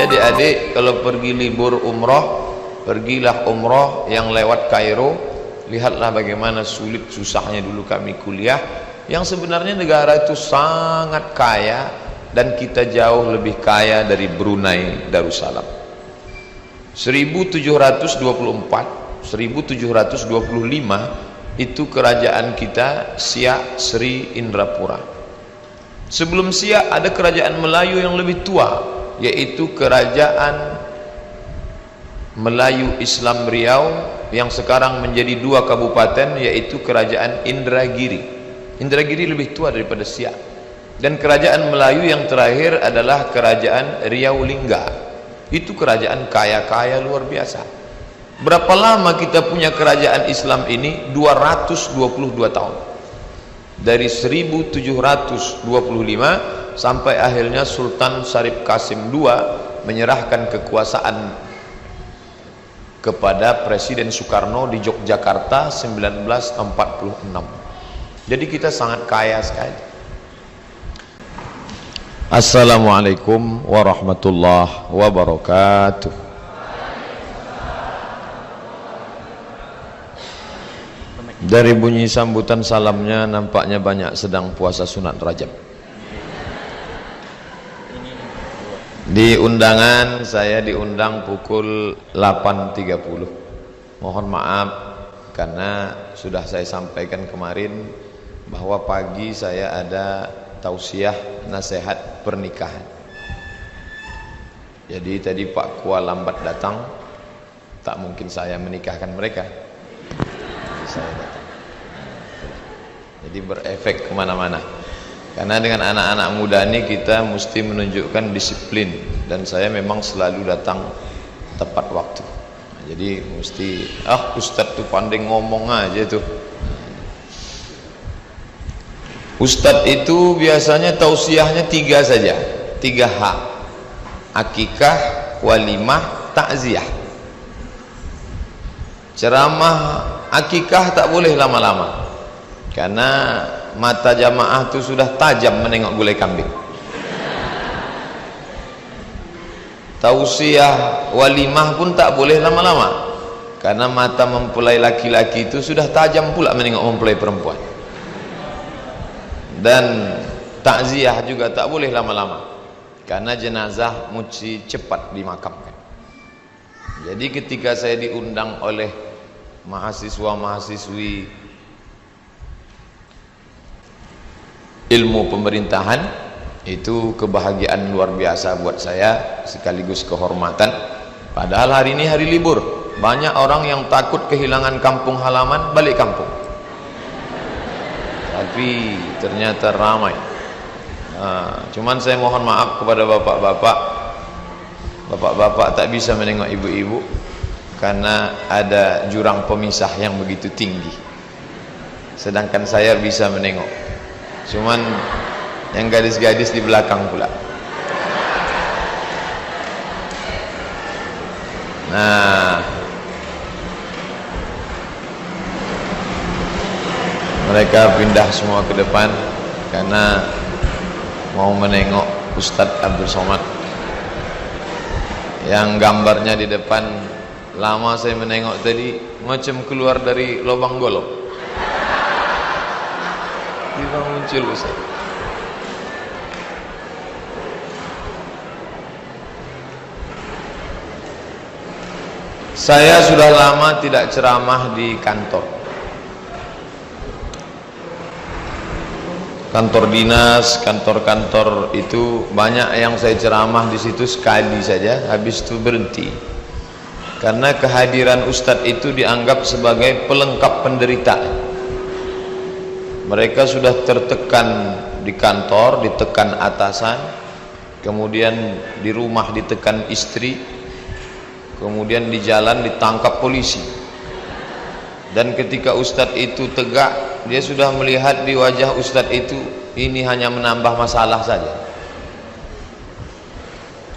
Jadi adik-adik kalau pergi libur umroh, pergilah umroh yang lewat Kairo. Lihatlah bagaimana sulit susahnya dulu kami kuliah, yang sebenarnya negara itu sangat kaya dan kita jauh lebih kaya dari Brunei Darussalam. 1724 1725 itu kerajaan kita Siak Sri Indrapura. Sebelum Siak ada kerajaan Melayu yang lebih tua, yaitu kerajaan Melayu Islam Riau yang sekarang menjadi 2 kabupaten, yaitu kerajaan Indragiri. Indragiri lebih tua daripada Siak. Dan kerajaan Melayu yang terakhir adalah kerajaan Riau Lingga. Itu kerajaan kaya-kaya luar biasa. Berapa lama kita punya kerajaan Islam ini? 222 tahun. Dari 1725 sampai akhirnya Sultan Syarif Qasim II menyerahkan kekuasaan kepada Presiden Soekarno di Yogyakarta 1946. Jadi kita sangat kaya sekali. Assalamualaikum warahmatullahi wabarakatuh. Dari bunyi sambutan salamnya nampaknya banyak sedang puasa sunat Rajab. Di undangan saya diundang pukul 8.30. Mohon maaf karena sudah saya sampaikan kemarin bahwa pagi saya ada tausiah nasihat pernikahan. Jadi tadi Pak Kua lambat datang, tak mungkin saya menikahkan mereka. Jadi saya datang. Jadi berefek kemana-mana. Karena dengan anak-anak muda ini kita mesti menunjukkan disiplin, dan saya memang selalu datang tepat waktu. Jadi mesti Ustadz tuh pandai ngomong aja tuh. Ustadz itu biasanya tausiahnya 3 saja, 3H: akikah, walimah, takziah. Ceramah akikah tak boleh lama-lama, karena mata jamaah itu sudah tajam menengok gulai kambing. Tausiah walimah pun tak boleh lama-lama, karena mata mempelai laki-laki itu sudah tajam pula menengok mempelai perempuan. Dan takziah juga tak boleh lama-lama, karena jenazah mesti cepat dimakamkan. Jadi ketika saya diundang oleh mahasiswa-mahasiswi ilmu pemerintahan, itu kebahagiaan luar biasa buat saya sekaligus kehormatan. Padahal hari ini hari libur, banyak orang yang takut kehilangan kampung halaman balik kampung, tapi ternyata ramai. Cuman saya mohon maaf kepada bapak-bapak tak bisa menengok ibu-ibu karena ada jurang pemisah yang begitu tinggi, sedangkan saya bisa menengok. Cuman yang gadis-gadis di belakang pula. Nah, mereka pindah semua ke depan karena mau menengok Ustadz Abdul Somad yang gambarnya di depan. Lama saya menengok tadi, macam keluar dari lubang golok. Tiba muncul Ustaz. Saya sudah lama tidak ceramah di kantor. Kantor dinas, kantor-kantor itu banyak yang saya ceramah di situ sekali saja, habis itu berhenti. Karena kehadiran Ustadz itu dianggap sebagai pelengkap penderitaan. Mereka sudah tertekan di kantor, ditekan atasan, kemudian di rumah ditekan istri, kemudian di jalan ditangkap polisi. Dan ketika Ustadz itu tegak, dia sudah melihat di wajah Ustadz itu ini hanya menambah masalah saja.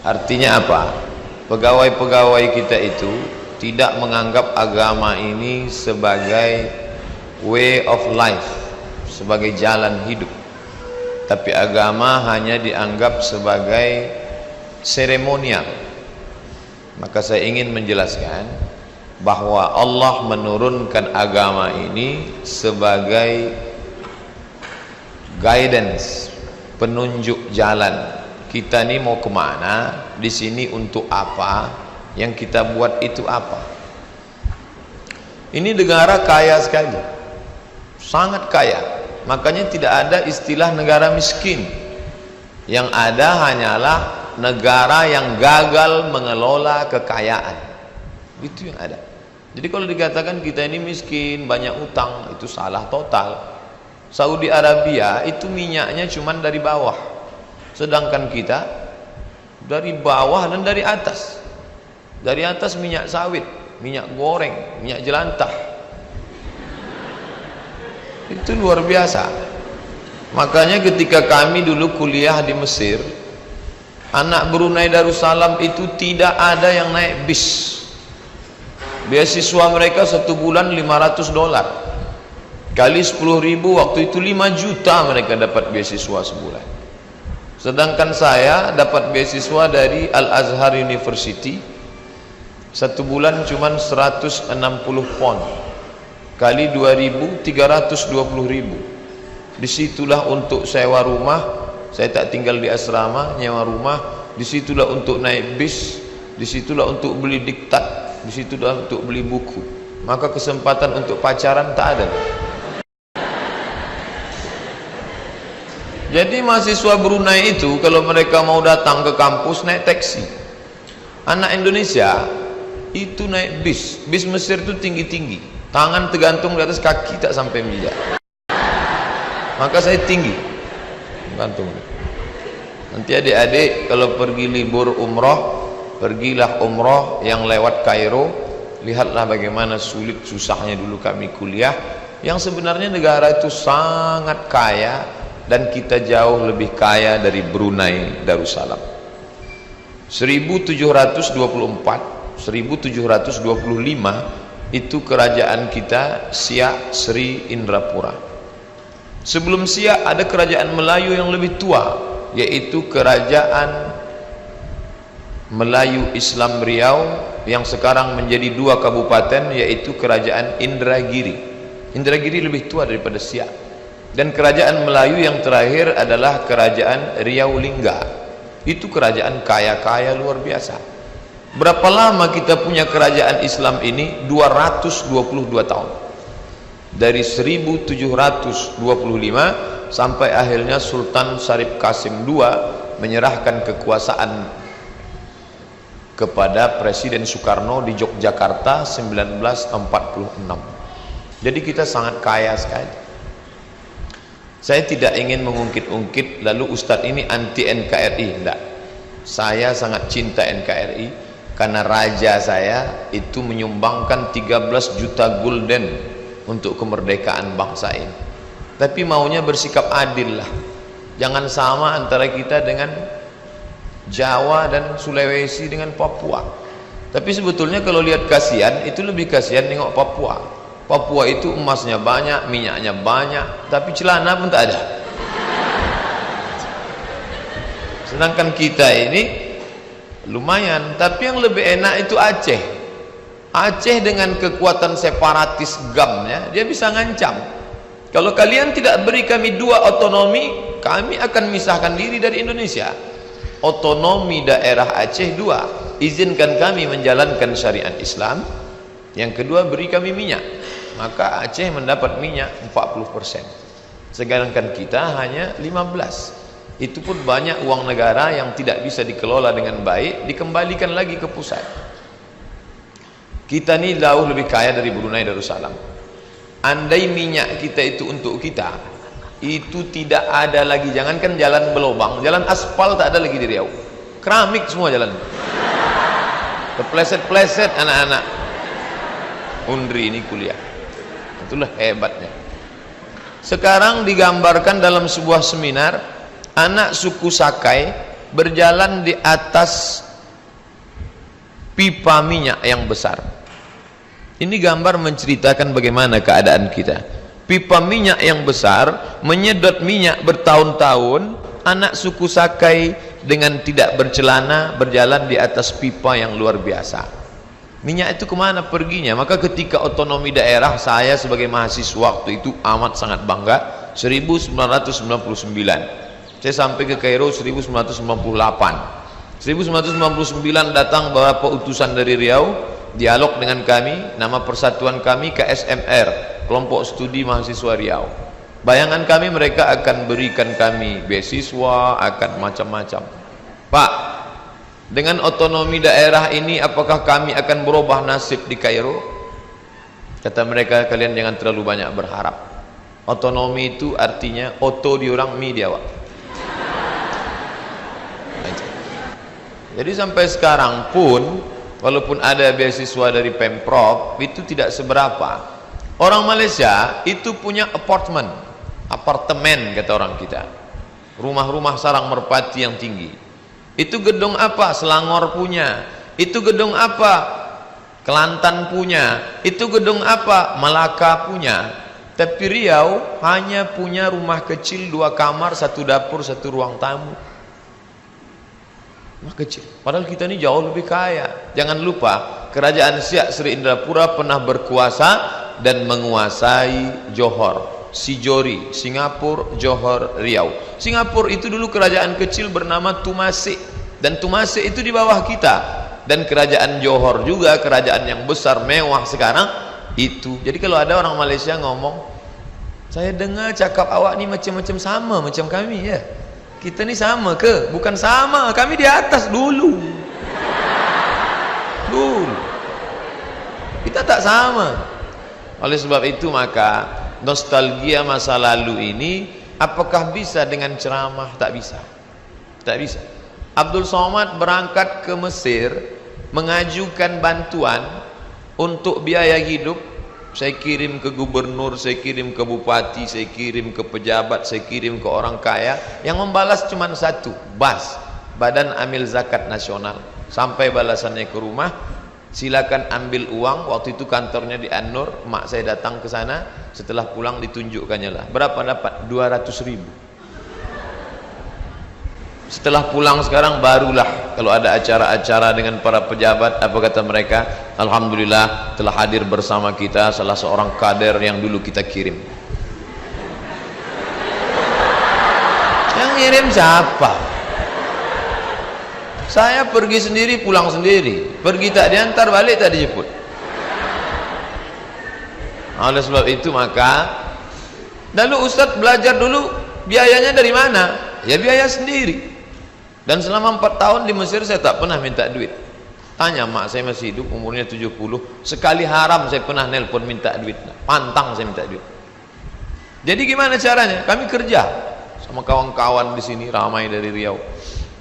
Artinya apa? Pegawai-pegawai kita itu tidak menganggap agama ini sebagai way of life, sebagai jalan hidup, tapi agama hanya dianggap sebagai seremonial, Maka saya ingin menjelaskan bahwa Allah menurunkan agama ini sebagai guidance, penunjuk jalan. Kita ini mau kemana, di sini untuk apa, yang kita buat itu apa. Ini negara kaya sekali, sangat kaya. Makanya tidak ada istilah negara miskin. Yang ada hanyalah negara yang gagal mengelola kekayaan. Itu yang ada. Jadi kalau dikatakan kita ini miskin, banyak utang, itu salah total. Saudi Arabia itu minyaknya cuma dari bawah, sedangkan kita dari bawah dan dari atas. Dari atas minyak sawit, minyak goreng, minyak jelantah. Itu luar biasa. Makanya ketika kami dulu kuliah di Mesir, anak Brunei Darussalam itu tidak ada yang naik bis. Beasiswa mereka 1 bulan $500, kali 10.000, waktu itu 5 juta mereka dapat beasiswa sebulan. Sedangkan saya dapat beasiswa dari Al-Azhar University 1 bulan cuma 160 pon, kali 2.000, 320.000. Disitulah untuk sewa rumah, saya tak tinggal di asrama, nyewa rumah. Disitulah untuk naik bis, disitulah untuk beli diktat, disitulah untuk beli buku. Maka kesempatan untuk pacaran tak ada. Jadi mahasiswa Brunei itu kalau mereka mau datang ke kampus naik taksi. Anak Indonesia itu naik bis. Bis Mesir itu tinggi-tinggi, tangan tergantung di atas, kaki tak sampai menjejak. Maka saya tinggi, gantung. Nanti adik-adik kalau pergi libur umroh, pergilah umroh yang lewat Kairo, lihatlah bagaimana sulit susahnya dulu kami kuliah, yang sebenarnya negara itu sangat kaya dan kita jauh lebih kaya dari Brunei Darussalam. 1724, 1725 itu kerajaan kita Siak Sri Indrapura. Sebelum Siak ada kerajaan Melayu yang lebih tua, yaitu kerajaan Melayu Islam Riau yang sekarang menjadi 2 kabupaten, yaitu kerajaan Indragiri. Indragiri lebih tua daripada Siak. Dan kerajaan Melayu yang terakhir adalah kerajaan Riau Lingga. Itu kerajaan kaya-kaya luar biasa. Berapa lama kita punya kerajaan Islam ini? 222 tahun. Dari 1725 sampai akhirnya Sultan Syarif Qasim II menyerahkan kekuasaan kepada Presiden Soekarno di Yogyakarta 1946. Jadi kita sangat kaya sekali. Saya tidak ingin mengungkit-ungkit lalu Ustadz ini anti NKRI, enggak. Saya sangat cinta NKRI karena raja saya itu menyumbangkan 13 juta gulden untuk kemerdekaan bangsa ini. Tapi maunya bersikap adil lah, jangan sama antara kita dengan Jawa dan Sulawesi dengan Papua. Tapi sebetulnya kalau lihat kasihan, itu lebih kasihan nengok Papua. Papua itu emasnya banyak, minyaknya banyak, tapi celana pun tak ada. Sedangkan kita ini lumayan. Tapi yang lebih enak itu Aceh. Aceh dengan kekuatan separatis GAM-nya, dia bisa ngancam. Kalau kalian tidak beri kami 2 otonomi, kami akan misahkan diri dari Indonesia. Otonomi daerah Aceh 2, izinkan kami menjalankan syariat Islam. Yang kedua, beri kami minyak. Maka Aceh mendapat minyak 40%, sedangkan kita hanya 15%. Itu pun banyak uang negara yang tidak bisa dikelola dengan baik, dikembalikan lagi ke pusat. Kita ini jauh lebih kaya dari Brunei Darussalam. Andai minyak kita itu untuk kita, itu tidak ada lagi, jangankan jalan berlubang, jalan aspal tak ada lagi di Riau. Keramik semua jalan. Terpleset-pleset anak-anak Undri ini kuliah. Itulah hebatnya. Sekarang digambarkan dalam sebuah seminar, anak suku Sakai berjalan di atas pipa minyak yang besar. Ini gambar menceritakan bagaimana keadaan kita. Pipa minyak yang besar menyedot minyak bertahun-tahun. Anak suku Sakai dengan tidak bercelana berjalan di atas pipa yang luar biasa. Minyak itu kemana perginya? Maka ketika otonomi daerah, saya sebagai mahasiswa waktu itu amat sangat bangga. 1999 saya sampai ke Kairo 1998. 1999 datang beberapa utusan dari Riau, dialog dengan kami. Nama persatuan kami KSMR, Kelompok Studi Mahasiswa Riau. Bayangan kami mereka akan berikan kami beasiswa, akan macam-macam. Pak, dengan otonomi daerah ini apakah kami akan berubah nasib di Kairo? Kata mereka, kalian jangan terlalu banyak berharap. Otonomi itu artinya oto di orang, mi dia, Pak. Jadi sampai sekarang pun walaupun ada beasiswa dari Pemprov itu tidak seberapa. Orang Malaysia itu punya apartemen kata orang kita, rumah-rumah sarang merpati yang tinggi. Itu gedung apa? Selangor punya. Itu gedung apa? Kelantan punya. Itu gedung apa? Melaka punya. Tapi Riau hanya punya rumah kecil 2 kamar, 1 dapur, 1 ruang tamu. Rumah kecil. Padahal kita ini jauh lebih kaya. Jangan lupa, kerajaan Siak Sri Indrapura pernah berkuasa dan menguasai Johor, Sijori, Singapura, Johor, Riau. Singapura itu dulu kerajaan kecil bernama Tumasik, dan Tumasik itu di bawah kita. Dan kerajaan Johor juga kerajaan yang besar mewah sekarang itu. Jadi kalau ada orang Malaysia ngomong, saya dengar cakap awak ni macam-macam sama macam kami, ya. Kita ni sama ke? Bukan sama, kami di atas dulu. Kita tak sama. Oleh sebab itu maka nostalgia masa lalu ini apakah bisa dengan ceramah? Tak bisa. Tak bisa. Abdul Somad berangkat ke Mesir mengajukan bantuan untuk biaya hidup. Saya kirim ke gubernur, saya kirim ke bupati, saya kirim ke pejabat, saya kirim ke orang kaya. Yang membalas cuma satu, BAS, Badan Amil Zakat Nasional. Sampai balasannya ke rumah, silakan ambil uang. Waktu itu kantornya di An-Nur, mak saya datang ke sana. Setelah pulang ditunjukkannya lah. Berapa dapat? 200.000. Setelah pulang sekarang barulah kalau ada acara-acara dengan para pejabat, apa kata mereka? Alhamdulillah telah hadir bersama kita salah seorang kader yang dulu kita kirim. Yang ngirim siapa? Saya pergi sendiri, pulang sendiri. Pergi tak diantar, balik tak dijemput. Oleh sebab itu maka, lalu Ustadz belajar dulu biayanya dari mana? Ya biaya sendiri. Dan selama 4 tahun di Mesir saya tak pernah minta duit. Tanya mak saya masih hidup, umurnya 70. Sekali haram saya pernah nelpon minta duit. Pantang saya minta duit. Jadi gimana caranya? Kami kerja sama kawan-kawan di sini ramai dari Riau.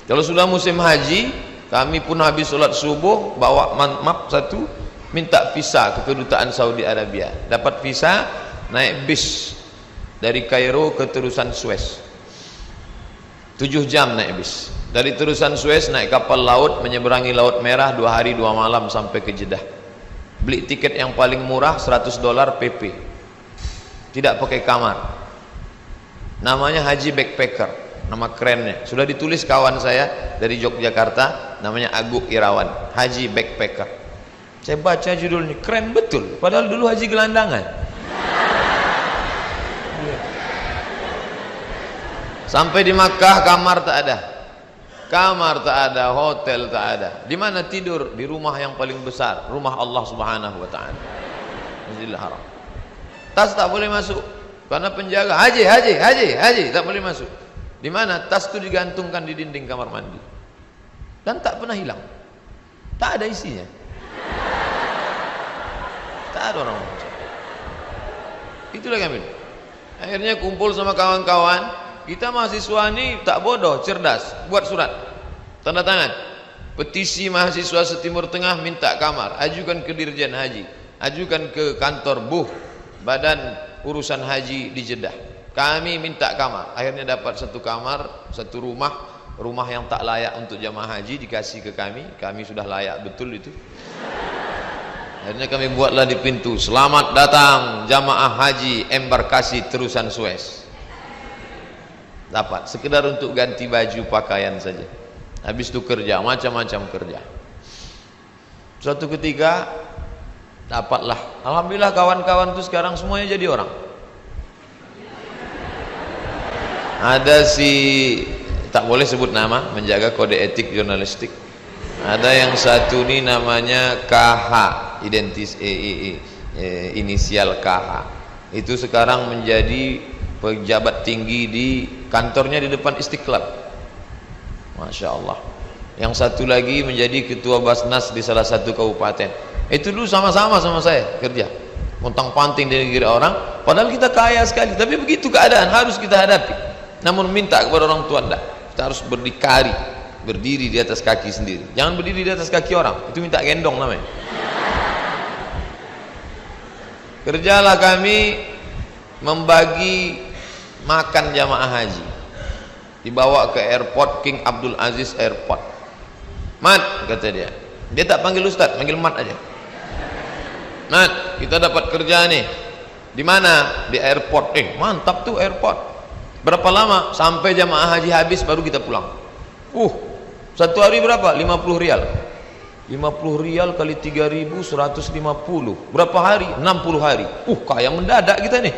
Kalau sudah musim haji, kami pun habis sholat subuh bawa map satu, minta visa ke kedutaan Saudi Arabia. Dapat visa, naik bis dari Kairo ke terusan Suez. 7 jam naik bis. Dari terusan Suez naik kapal laut menyeberangi Laut Merah 2 hari 2 malam sampai ke Jeddah. Beli tiket yang paling murah $100 PP. Tidak pakai kamar. Namanya Haji Backpacker, nama kerennya. Sudah ditulis kawan saya dari Yogyakarta, namanya Agung Irawan, Haji Backpacker. Saya baca judulnya, keren betul. Padahal dulu haji gelandangan. Sampai di Makkah kamar tak ada. Kamar tak ada, hotel tak ada. Di mana tidur? Di rumah yang paling besar, rumah Allah Subhanahu wa taala. Masjidil Haram. Tas tak boleh masuk karena penjaga, haji tak boleh masuk. Di mana? Tas itu digantungkan di dinding kamar mandi. Dan tak pernah hilang. Tak ada isinya. Tak ada orang. Itulah kami. Akhirnya kumpul sama kawan-kawan. Kita mahasiswa ini tak bodoh, cerdas. Buat surat, tanda tangan, petisi mahasiswa setimur tengah minta kamar. Ajukan ke Dirjen Haji, ajukan ke kantor Badan Urusan Haji di Jeddah. Kami minta kamar. Akhirnya dapat 1 kamar, 1 rumah yang tak layak untuk jamaah haji dikasih ke kami. Kami sudah layak betul itu. Akhirnya kami buatlah di pintu, selamat datang jamaah haji embarkasi terusan Suez. Dapat sekedar untuk ganti baju pakaian saja. Habis itu kerja, macam-macam kerja. Suatu ketika dapatlah, alhamdulillah kawan-kawan itu sekarang semuanya jadi orang. Ada si, tak boleh sebut nama, menjaga kode etik jurnalistik. Ada yang satu ini namanya KH, inisial KH. Itu sekarang menjadi pejabat tinggi di kantornya di depan Istiqlal. Masya Allah. Yang satu lagi menjadi ketua Basnas di salah satu kabupaten. Itu dulu sama-sama sama saya kerja, pontang-panting di negeri orang, padahal kita kaya sekali. Tapi begitu keadaan harus kita hadapi. Namun minta kepada orang tua, enggak, kita harus berdikari, berdiri di atas kaki sendiri. Jangan berdiri di atas kaki orang, itu minta gendong namanya. Kerjalah kami membagi makan jamaah haji, dibawa ke airport King Abdul Aziz Airport. Mat, kata dia tak panggil Ustaz, panggil Mat aja. Mat, kita dapat kerja nih. Di mana? Di airport. Mantap tuh airport. Berapa lama? Sampai jamaah haji habis baru kita pulang. Satu hari berapa? 50 rial. 50 rial kali 3.150. Berapa hari? 60 hari. Kaya mendadak kita nih.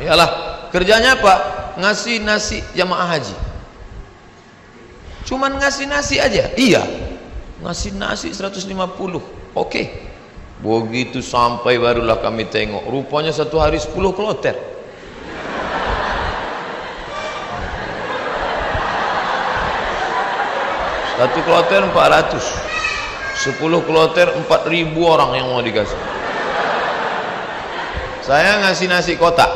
Iyalah, kerjanya apa? Ngasih nasi jamaah haji. Cuman ngasih nasi aja. Iya. Ngasih nasi 150. Oke. Begitu sampai barulah kami tengok, rupanya satu hari 10 kloter. Satu kloter 400, 10 kloter 4.000 orang yang mau dikasih. Saya ngasih nasi kotak,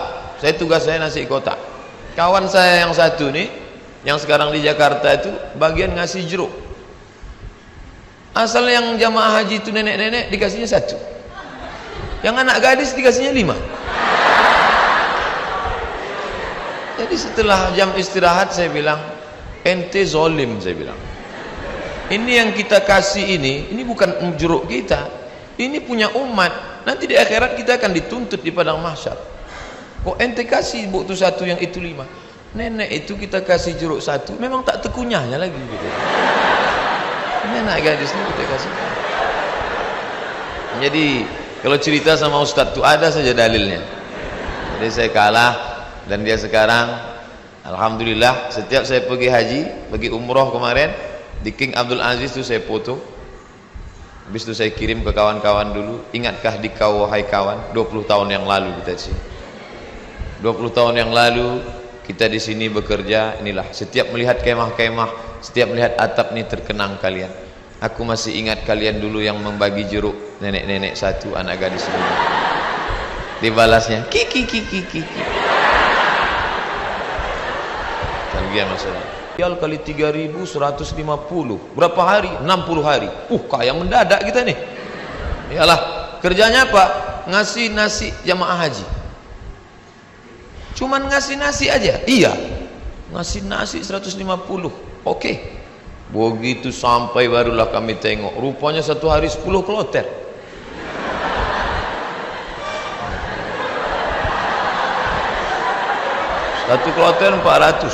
tugas saya nasi kotak. Kawan saya yang satu nih, yang sekarang di Jakarta itu bagian ngasih jeruk. Asal yang jamaah haji itu nenek-nenek dikasihnya 1, yang anak gadis dikasihnya 5. Jadi setelah jam istirahat saya bilang, ente zolim, saya bilang. Ini yang kita kasih ini bukan jeruk kita, ini punya umat. Nanti di akhirat kita akan dituntut di padang mahsyar. Kok ente kasih buktu 1 yang itu 5? Nenek itu kita kasih jeruk 1, memang tak tekunyahnya lagi gitu. Ini anak gadis ini kita kasih. Jadi kalau cerita sama Ustadz itu ada saja dalilnya. Jadi saya kalah dan dia sekarang, alhamdulillah, setiap saya pergi haji, pergi umroh kemarin di King Abdul Aziz itu saya foto. Habis itu saya kirim ke kawan-kawan dulu. Ingatkah di kau wahai kawan, 20 tahun yang lalu kita di sini. 20 tahun yang lalu kita di sini bekerja. Inilah, setiap melihat kemah-kemah, setiap melihat atap ini terkenang kalian. Aku masih ingat kalian dulu yang membagi jeruk, nenek-nenek 1, anak gadis 5. Dibalasnya kiki. Kerugian masalah. Rial kali 3.150. Berapa hari? 60 hari. Kaya mendadak kita nih. Iyalah, kerjanya apa? Ngasih nasi jamaah haji. Cuman ngasih nasi aja. Iya. Ngasih nasi 150. Oke. Begitu sampai barulah kami tengok, rupanya satu hari 10 kloter. Satu kloter 400,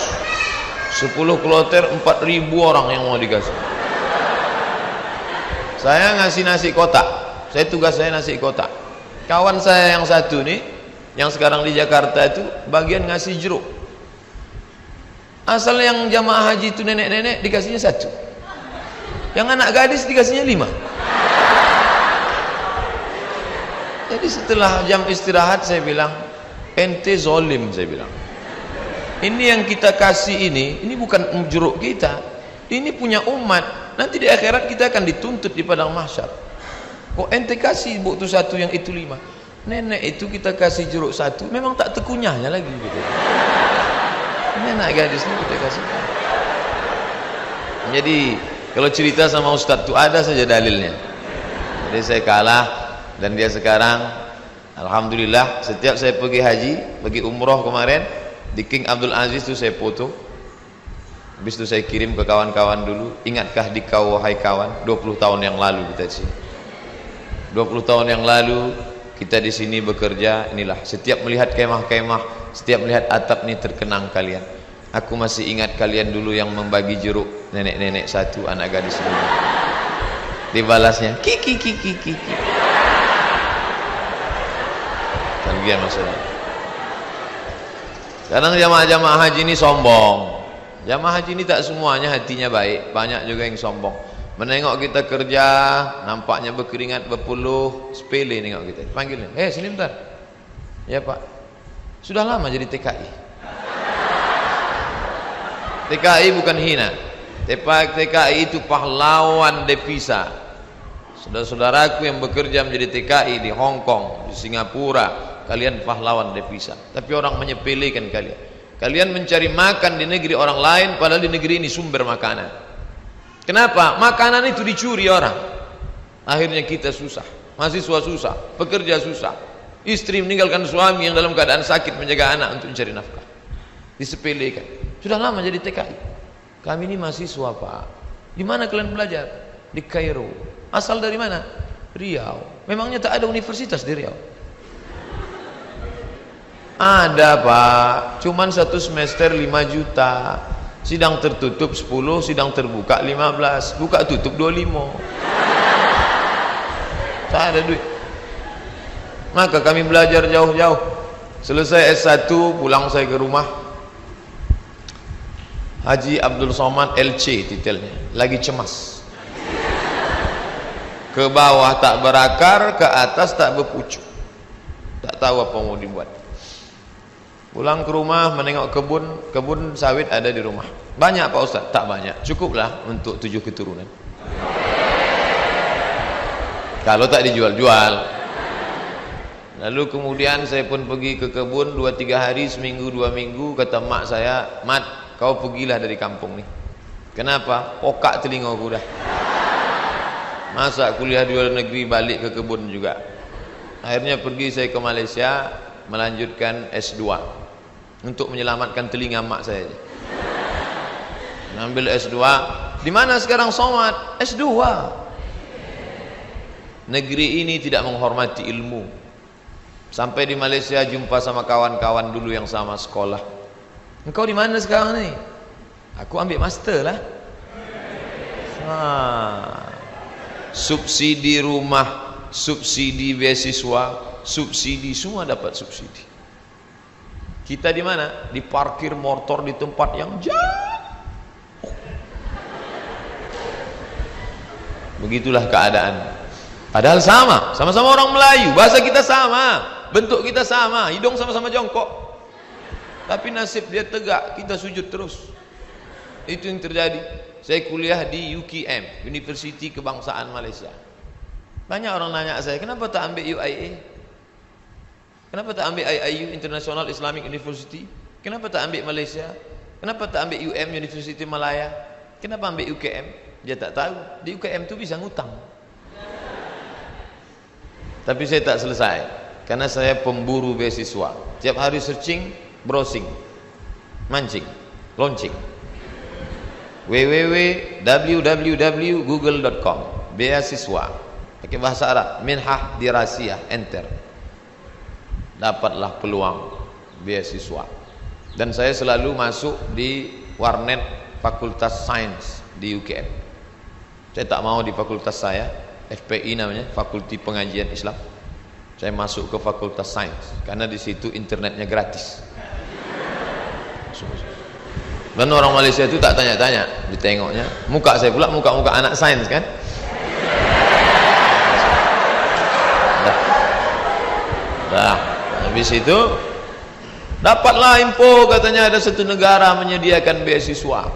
10 kloter 4.000 orang yang mau dikasih. Saya ngasih nasi kotak, tugas saya nasi kotak. Kawan saya yang satu nih, yang sekarang di Jakarta itu bagian ngasih jeruk. Asal yang jamaah haji itu nenek-nenek dikasihnya 1, yang anak gadis dikasihnya 5. Jadi setelah jam istirahat saya bilang, ente zolim, saya bilang. Ini yang kita kasih ini bukan jeruk kita, ini punya umat. Nanti di akhirat kita akan dituntut di padang mahsyar. Kok ente kasih buktu 1 yang itu 5? Nenek itu kita kasih jeruk 1, memang tak tekunyahnya lagi gitu. Ini anak gadis ini kita kasih. Jadi kalau cerita sama Ustadz itu ada saja dalilnya. Jadi saya kalah dan dia sekarang, alhamdulillah, setiap saya pergi haji, pergi umroh kemarin di King Abdul Aziz itu saya foto. Habis itu saya kirim ke kawan-kawan dulu. Ingatkah di kau wahai kawan, 20 tahun yang lalu kita di sini. 20 tahun yang lalu kita di sini bekerja. Inilah, setiap melihat kemah-kemah, setiap melihat atap ini terkenang kalian. Aku masih ingat kalian dulu yang membagi jeruk, nenek-nenek satu, anak gadis lima. Dibalasnya kiki kiki kiki. Kerugian masalah. Kadang jamaah-jamaah haji ini sombong. Jamaah haji ini tak semuanya hatinya baik, banyak juga yang sombong. Menengok kita kerja, nampaknya berkeringat, berpuluh, sepele nengok kita. Panggilnya, sini bentar. Ya Pak, sudah lama jadi TKI. TKI bukan hina. TKI itu pahlawan devisa. Saudara-saudaraku yang bekerja menjadi TKI di Hong Kong, di Singapura, kalian pahlawan devisa. Tapi orang menyepelekan kalian. Kalian mencari makan di negeri orang lain, padahal di negeri ini sumber makanan. Kenapa? Makanan itu dicuri orang. Akhirnya kita susah, mahasiswa susah, pekerja susah, istri meninggalkan suami yang dalam keadaan sakit menjaga anak untuk mencari nafkah. Disepelekan. Sudah lama jadi TKI. Kami ini mahasiswa Pak. Di mana kalian belajar? Di Kairo. Asal dari mana? Riau. Memangnya tak ada universitas di Riau? Ada Pak. Cuman satu semester 5 juta. Sidang tertutup 10, sidang terbuka 15, buka tutup 25. Tak ada duit. Maka kami belajar jauh-jauh. Selesai S1 pulang saya ke rumah. Haji Abdul Somad LC titelnya. Lagi cemas. Ke bawah tak berakar, ke atas tak berpucuk. Tak tahu apa mau dibuat. Pulang ke rumah menengok kebun sawit ada di rumah. Banyak Pak Ustaz? Tak banyak, cukuplah untuk 7 keturunan. Kalau tak dijual-jual. Lalu kemudian saya pun pergi ke kebun 2-3 hari, seminggu 2 minggu. Kata mak saya, Mat, kau pergilah dari kampung ni. Kenapa? Pokak telingaku dah. Masa kuliah di luar negeri balik ke kebun juga. Akhirnya pergi saya ke Malaysia melanjutkan S2 untuk menyelamatkan telinga mak saya. Ambil S2. Di mana sekarang Somad? S2. Negeri ini tidak menghormati ilmu. Sampai di Malaysia jumpa sama kawan-kawan dulu yang sama sekolah. Engkau di mana sekarang ni? Aku ambil master lah. Subsidi rumah, subsidi beasiswa, subsidi, semua dapat subsidi. Kita di mana? Di parkir motor di tempat yang jauh. Begitulah keadaan. Padahal sama-sama orang Melayu, bahasa kita sama, bentuk kita sama, hidung sama-sama jongkok. Tapi nasib dia tegak, kita sujud terus. Itu yang terjadi. Saya kuliah di UKM, Universiti Kebangsaan Malaysia. Banyak orang nanya saya, kenapa tak ambil UIA? Kenapa tak ambil IIU, International Islamic University? Kenapa tak ambil Malaysia? Kenapa tak ambil UM, Universiti Malaya? Kenapa ambil UKM? Dia tak tahu, di UKM tu bisa ngutang. Tapi saya tak selesai, karena saya pemburu beasiswa. Tiap hari searching, browsing, mancing, launching. www.google.com beasiswa pakai bahasa Arab, minhah dirasiyah, enter, dapatlah peluang beasiswa. Dan saya selalu masuk di warnet Fakultas Sains di UKM. Saya tak mau di fakultas saya, FPI namanya, Fakulti Pengajian Islam. Saya masuk ke Fakultas Sains karena di situ internetnya gratis. Dan orang Malaysia itu tak tanya-tanya, ditengoknya muka saya pula, muka-muka anak sains kan. Dah, habis itu dapatlah info, katanya ada satu negara menyediakan beasiswa.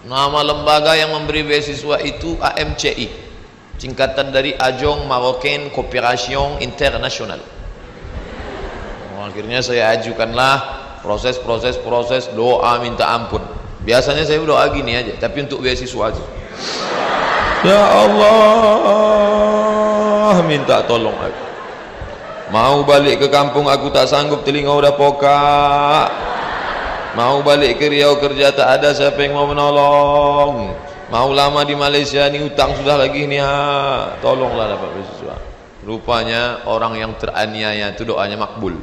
Nama lembaga yang memberi beasiswa itu AMCI, singkatan dari Ajong Marocain Coopération International. Akhirnya saya ajukanlah proses doa minta ampun. Biasanya saya doa gini aja, tapi untuk beasiswa aja. Ya Allah, minta tolong aku. Mau balik ke kampung aku tak sanggup, telinga udah pokak. Mau balik ke Riau kerja tak ada siapa yang mau menolong. Mau lama di Malaysia ni utang sudah lagi ni, tolonglah dapat beasiswa. Rupanya orang yang teraniaya itu doanya makbul.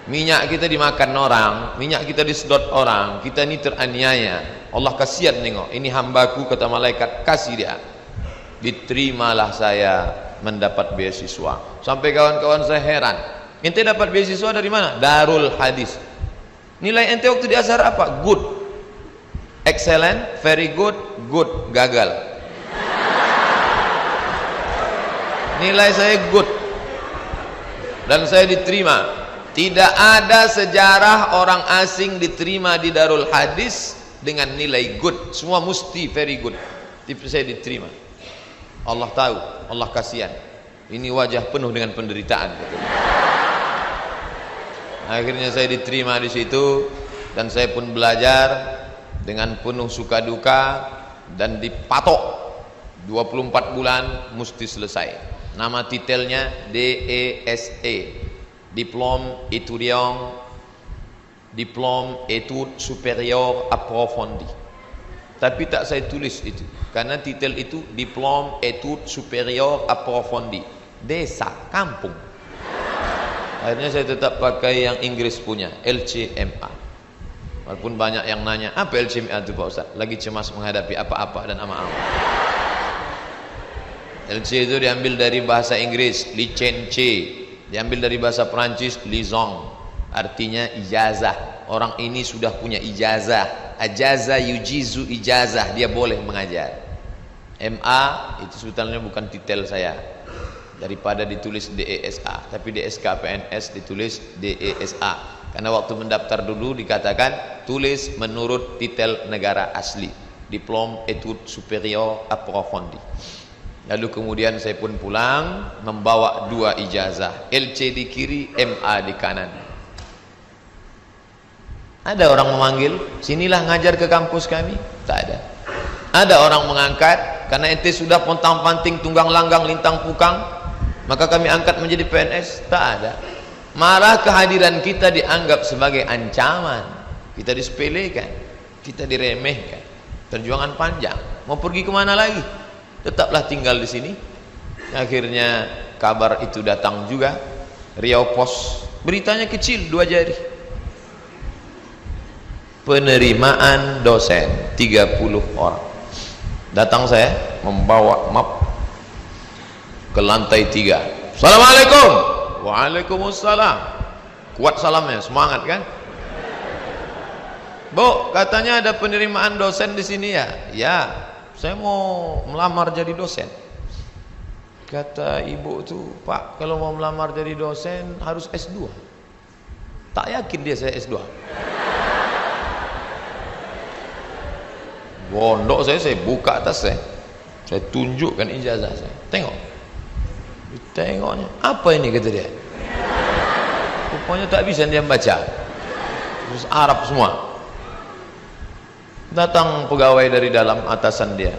minyak kita dimakan orang, minyak kita disedot orang, kita ini teraniaya. Allah kasihan nengok, ini hambaku, kata malaikat, kasih dia. Diterimalah saya mendapat beasiswa. Sampai kawan-kawan saya heran, ente dapat beasiswa dari mana? Darul Hadis. Nilai ente waktu di Azhar apa? Good, excellent, very good, good, gagal. Nilai saya good dan saya diterima. Tidak ada sejarah orang asing diterima di Darul Hadis dengan nilai good. Semua mesti very good. Tapi saya diterima. Allah tahu, Allah kasihan. Ini wajah penuh dengan penderitaan. Akhirnya saya diterima di situ dan saya pun belajar dengan penuh suka duka dan dipatok 24 bulan mesti selesai. Nama titelnya DESE. Diplôme étudiant, diplôme études supérieures approfondies. Tapi tak saya tulis itu, karena titel itu diplôme études supérieures approfondies. Desa, kampung. Akhirnya saya tetap pakai yang Inggris punya, LCMA. Walaupun banyak yang nanya, apa LCMA itu Pak Ustaz? Lagi cemas menghadapi apa-apa dan ama-ama. LC itu diambil dari bahasa Inggris, licence. Diambil dari bahasa Perancis, liaison, artinya ijazah. Orang ini sudah punya ijazah. Ajaza yujizu ijazah, dia boleh mengajar. MA itu sebetulnya bukan titel saya. Daripada ditulis DESA, tapi DSK PNS ditulis DESA. Karena waktu mendaftar dulu dikatakan tulis menurut titel negara asli, Diplôme Études Supérieures Approfondies. Lalu kemudian saya pun pulang membawa 2 ijazah, LC di kiri, MA di kanan. Ada orang memanggil, sinilah ngajar ke kampus kami? Tak ada. Ada orang mengangkat, karena ente sudah pontang-panting, tunggang langgang, lintang pukang, maka kami angkat menjadi PNS? Tak ada. Malah kehadiran kita dianggap sebagai ancaman, kita disepelekan, kita diremehkan. Perjuangan panjang, mau pergi kemana lagi? Tetaplah tinggal di sini. Akhirnya kabar itu datang juga, Riau Pos, beritanya kecil 2 jari. Penerimaan dosen 30 orang. Datang saya membawa map ke lantai 3. Assalamualaikum. Waalaikumsalam. Kuat salamnya, semangat kan? Bu, katanya ada penerimaan dosen di sini ya? Ya. Saya mau melamar jadi dosen. Kata ibu tuh, Pak, kalau mau melamar jadi dosen harus S2. Tak yakin dia saya S2. Bondok saya buka atas saya tunjukkan ijazah saya. Tengok. Tengoknya, apa ini kata dia? Rupanya tak bisa dia baca. Terus Arab semua. Datang pegawai dari dalam, atasan dia,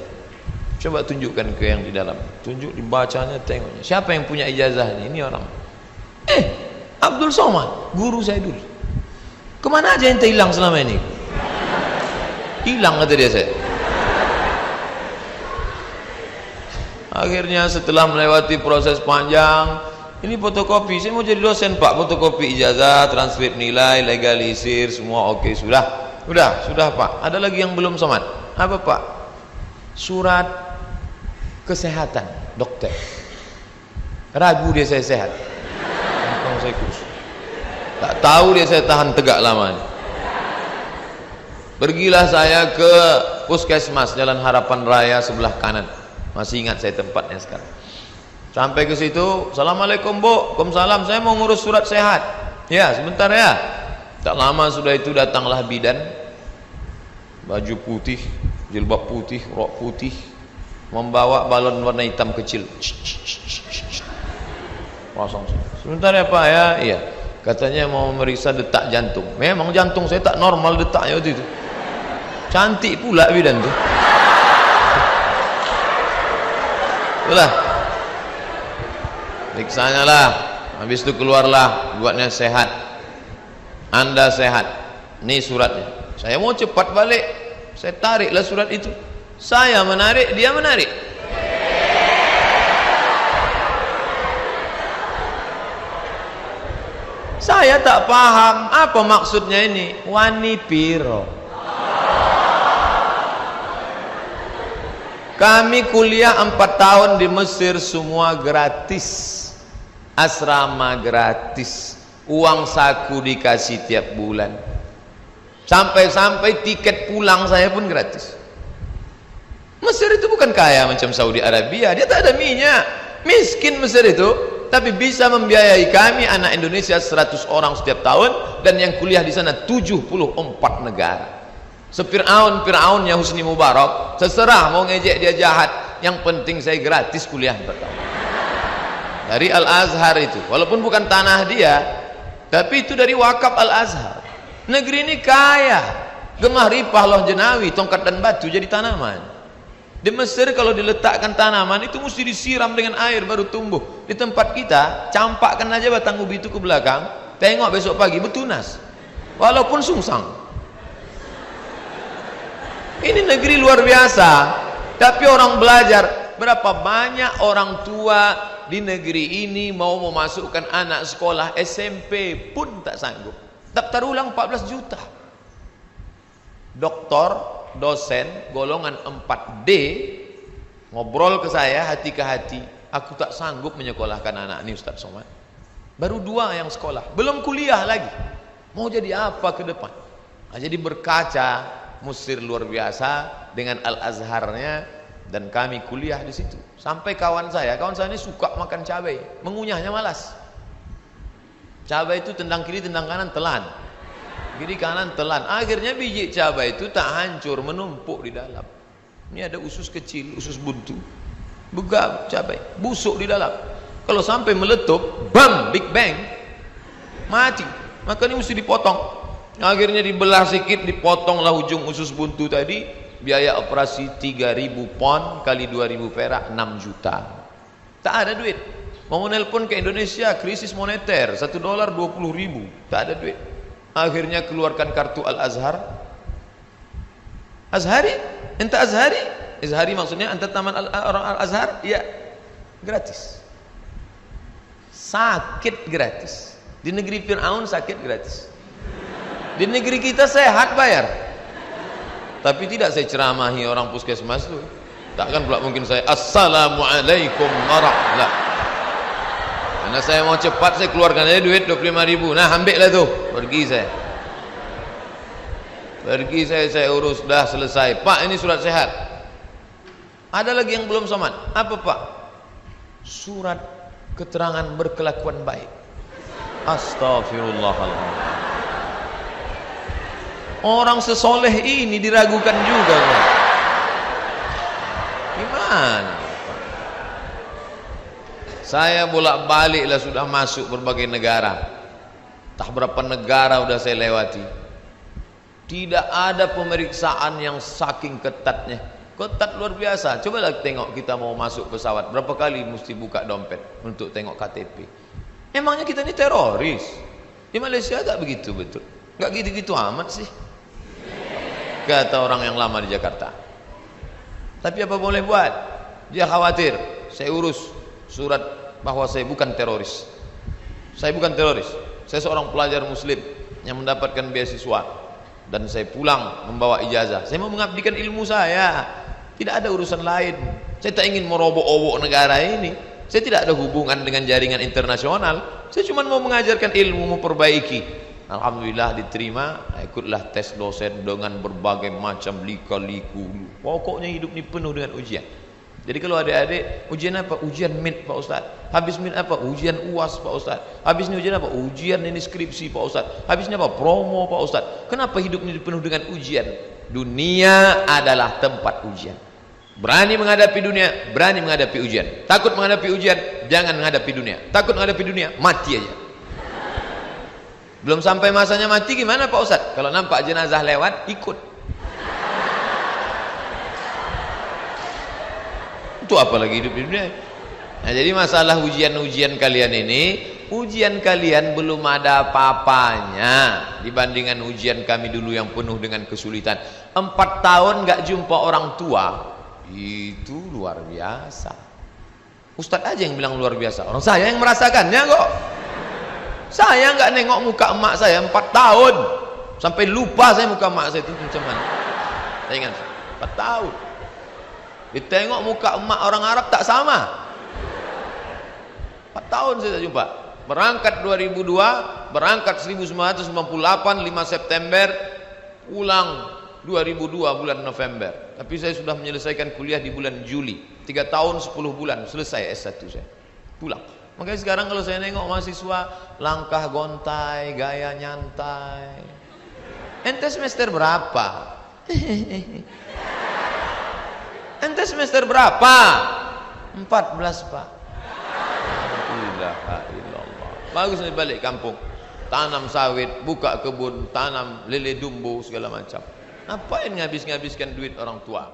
coba tunjukkan ke yang di dalam. Tunjuk, dibacanya, tengoknya. Siapa yang punya ijazah ini? Ini orang. Abdul Somad, guru saya dulu. Kemana aja ente hilang selama ini? Hilang kata dia saya. Akhirnya setelah melewati proses panjang, ini fotokopi, saya mau jadi dosen Pak, fotokopi ijazah, transkrip nilai, legalisir, semua oke, sudah Pak. Ada lagi yang belum somat. Apa Pak? Surat kesehatan dokter. Ragu dia saya sehat. Saya tak tahu dia saya tahan tegak lamanya. Pergilah saya ke puskesmas Jalan Harapan Raya sebelah kanan. Masih ingat saya tempatnya sekarang. Sampai ke situ, Assalamualaikum Bu. Waalaikumsalam. Saya mau ngurus surat sehat. Ya, sebentar ya. Tak lama sudah itu datanglah bidan, baju putih, jilbab putih, rok putih, membawa balon warna hitam kecil. Pasang. Sebentar ya Pak ya. Iya. Katanya mau memeriksa detak jantung. Memang jantung saya tak normal detaknya waktu itu. Cantik pula bidan tuh. Itulah. Periksanya lah. Habis itu keluarlah, buatnya sehat. Anda sehat. Ini suratnya. Saya mau cepat balik. Saya tariklah surat itu. Saya menarik, dia menarik. Saya tak paham apa maksudnya ini. Wani piro. Kami kuliah 4 tahun di Mesir, semua gratis. Asrama gratis. Uang saku dikasih tiap bulan. Sampai-sampai tiket pulang saya pun gratis. Mesir itu bukan kaya macam Saudi Arabia. Dia tak ada minyak. Miskin Mesir itu. Tapi bisa membiayai kami anak Indonesia 100 orang setiap tahun. Dan yang kuliah di sana 74 negara. Fir'aunnya Husni Mubarak, terserah mau ngejek dia jahat, yang penting saya gratis kuliah pertama dari Al-Azhar itu, walaupun bukan tanah dia, tapi itu dari wakaf Al-Azhar. Negeri ini kaya, gemah ripah loh jenawi, tongkat dan batu jadi tanaman. Di Mesir kalau diletakkan tanaman itu mesti disiram dengan air baru tumbuh. Di tempat kita campakkan aja batang ubi itu ke belakang, tengok besok pagi betunas walaupun sungsang. Ini negeri luar biasa, tapi orang belajar. Berapa banyak orang tua di negeri ini mau memasukkan anak sekolah SMP pun tak sanggup. Daftar ulang 14 juta. Doktor, dosen, golongan 4D ngobrol ke saya hati ke hati, aku tak sanggup menyekolahkan anak ini Ustaz Somad. Baru 2 yang sekolah, belum kuliah lagi. Mau jadi apa ke depan? Nah, jadi berkaca. Mesir luar biasa dengan Al-Azharnya, dan kami kuliah di situ. Sampai kawan saya ini suka makan cabai, mengunyahnya malas. Cabai itu tendang kiri tendang kanan telan, kiri kanan telan. Akhirnya biji cabai itu tak hancur, menumpuk di dalam. Ini ada usus kecil, usus buntu, begap cabai, busuk di dalam. Kalau sampai meletup, bam, big bang, mati. Maka ini mesti dipotong. Akhirnya dibelah sedikit, dipotonglah ujung usus buntu tadi. Biaya operasi 3.000 pon kali 2.000 perak, 6 juta. Tak ada duit. Mau nelpon ke Indonesia, krisis moneter, $1 20.000, tak ada duit. Akhirnya keluarkan kartu Al-Azhar. Azhari? Enta Azhari? Azhari maksudnya enta taman orang Al-Azhar? Iya, gratis. Sakit gratis. Di negeri Fir'aun sakit gratis. Di negeri kita sehat bayar. Tapi tidak saya ceramahi orang puskesmas itu. Takkan pula mungkin saya assalamualaikum warahmatullahi. Karena saya mau cepat, saya keluarkan aja duit 25.000. Nah, ambil lah tuh. Pergi saya urus, dah selesai. Pak, ini surat sehat. Ada lagi yang belum somat. Apa Pak? Surat keterangan berkelakuan baik. Astagfirullahaladzim. Orang sesoleh ini diragukan juga. Gimana? Saya bolak-balik lah sudah masuk berbagai negara. Tak berapa negara sudah saya lewati. Tidak ada pemeriksaan yang saking ketatnya. Ketat luar biasa. Cobalah tengok kita mau masuk pesawat, berapa kali mesti buka dompet untuk tengok KTP. Emangnya kita ini teroris? Di Malaysia tak begitu betul. Enggak gitu-gitu amat sih, kata orang yang lama di Jakarta. Tapi apa boleh buat? Dia khawatir saya urus surat bahwa saya bukan teroris. Saya bukan teroris. Saya seorang pelajar muslim yang mendapatkan beasiswa, dan saya pulang membawa ijazah. Saya mau mengabdikan ilmu saya, tidak ada urusan lain. Saya tak ingin merobok-obok negara ini. Saya tidak ada hubungan dengan jaringan internasional. Saya cuma mau mengajarkan ilmu, memperbaiki. Alhamdulillah diterima. Ikutlah tes dosen dengan berbagai macam lika-liku. Pokoknya hidup ini penuh dengan ujian. Jadi kalau adik-adik, ujian apa? Ujian MIT Pak Ustaz. Habis MIT apa? Ujian UAS Pak Ustaz. Habis ini ujian apa? Ujian ini skripsi Pak Ustaz. Habis ini apa? Promo Pak Ustaz. Kenapa hidup ini penuh dengan ujian? Dunia adalah tempat ujian. Berani menghadapi dunia, berani menghadapi ujian. Takut menghadapi ujian, jangan menghadapi dunia. Takut menghadapi dunia, mati aja. Belum sampai masanya mati gimana Pak Ustaz? Kalau nampak jenazah lewat, ikut. Itu apalagi hidup di dunia. Nah, jadi masalah ujian-ujian kalian ini, ujian kalian belum ada apa-apanya dibandingkan ujian kami dulu yang penuh dengan kesulitan. 4 tahun gak jumpa orang tua, itu luar biasa. Ustadz aja yang bilang luar biasa, orang saya yang merasakannya kok. Saya nggak nengok muka emak saya 4 tahun sampai lupa saya muka emak saya itu macam mana. Saya ingat 4 tahun. Ditengok muka emak orang Arab tak sama. 4 tahun saya tak jumpa. Berangkat 2002, berangkat 1998 5 September, pulang 2002 bulan November. Tapi saya sudah menyelesaikan kuliah di bulan Juli. 3 tahun 10 bulan selesai S1 saya. Pulang. Makanya sekarang kalau saya nengok mahasiswa langkah gontai, gaya nyantai. Ente semester berapa? Ente semester berapa? 14 Pak. Ilaha illallah. Bagus nih balik kampung. Tanam sawit, buka kebun, tanam lele dumbo segala macam. Ngapain ngabiskan duit orang tua?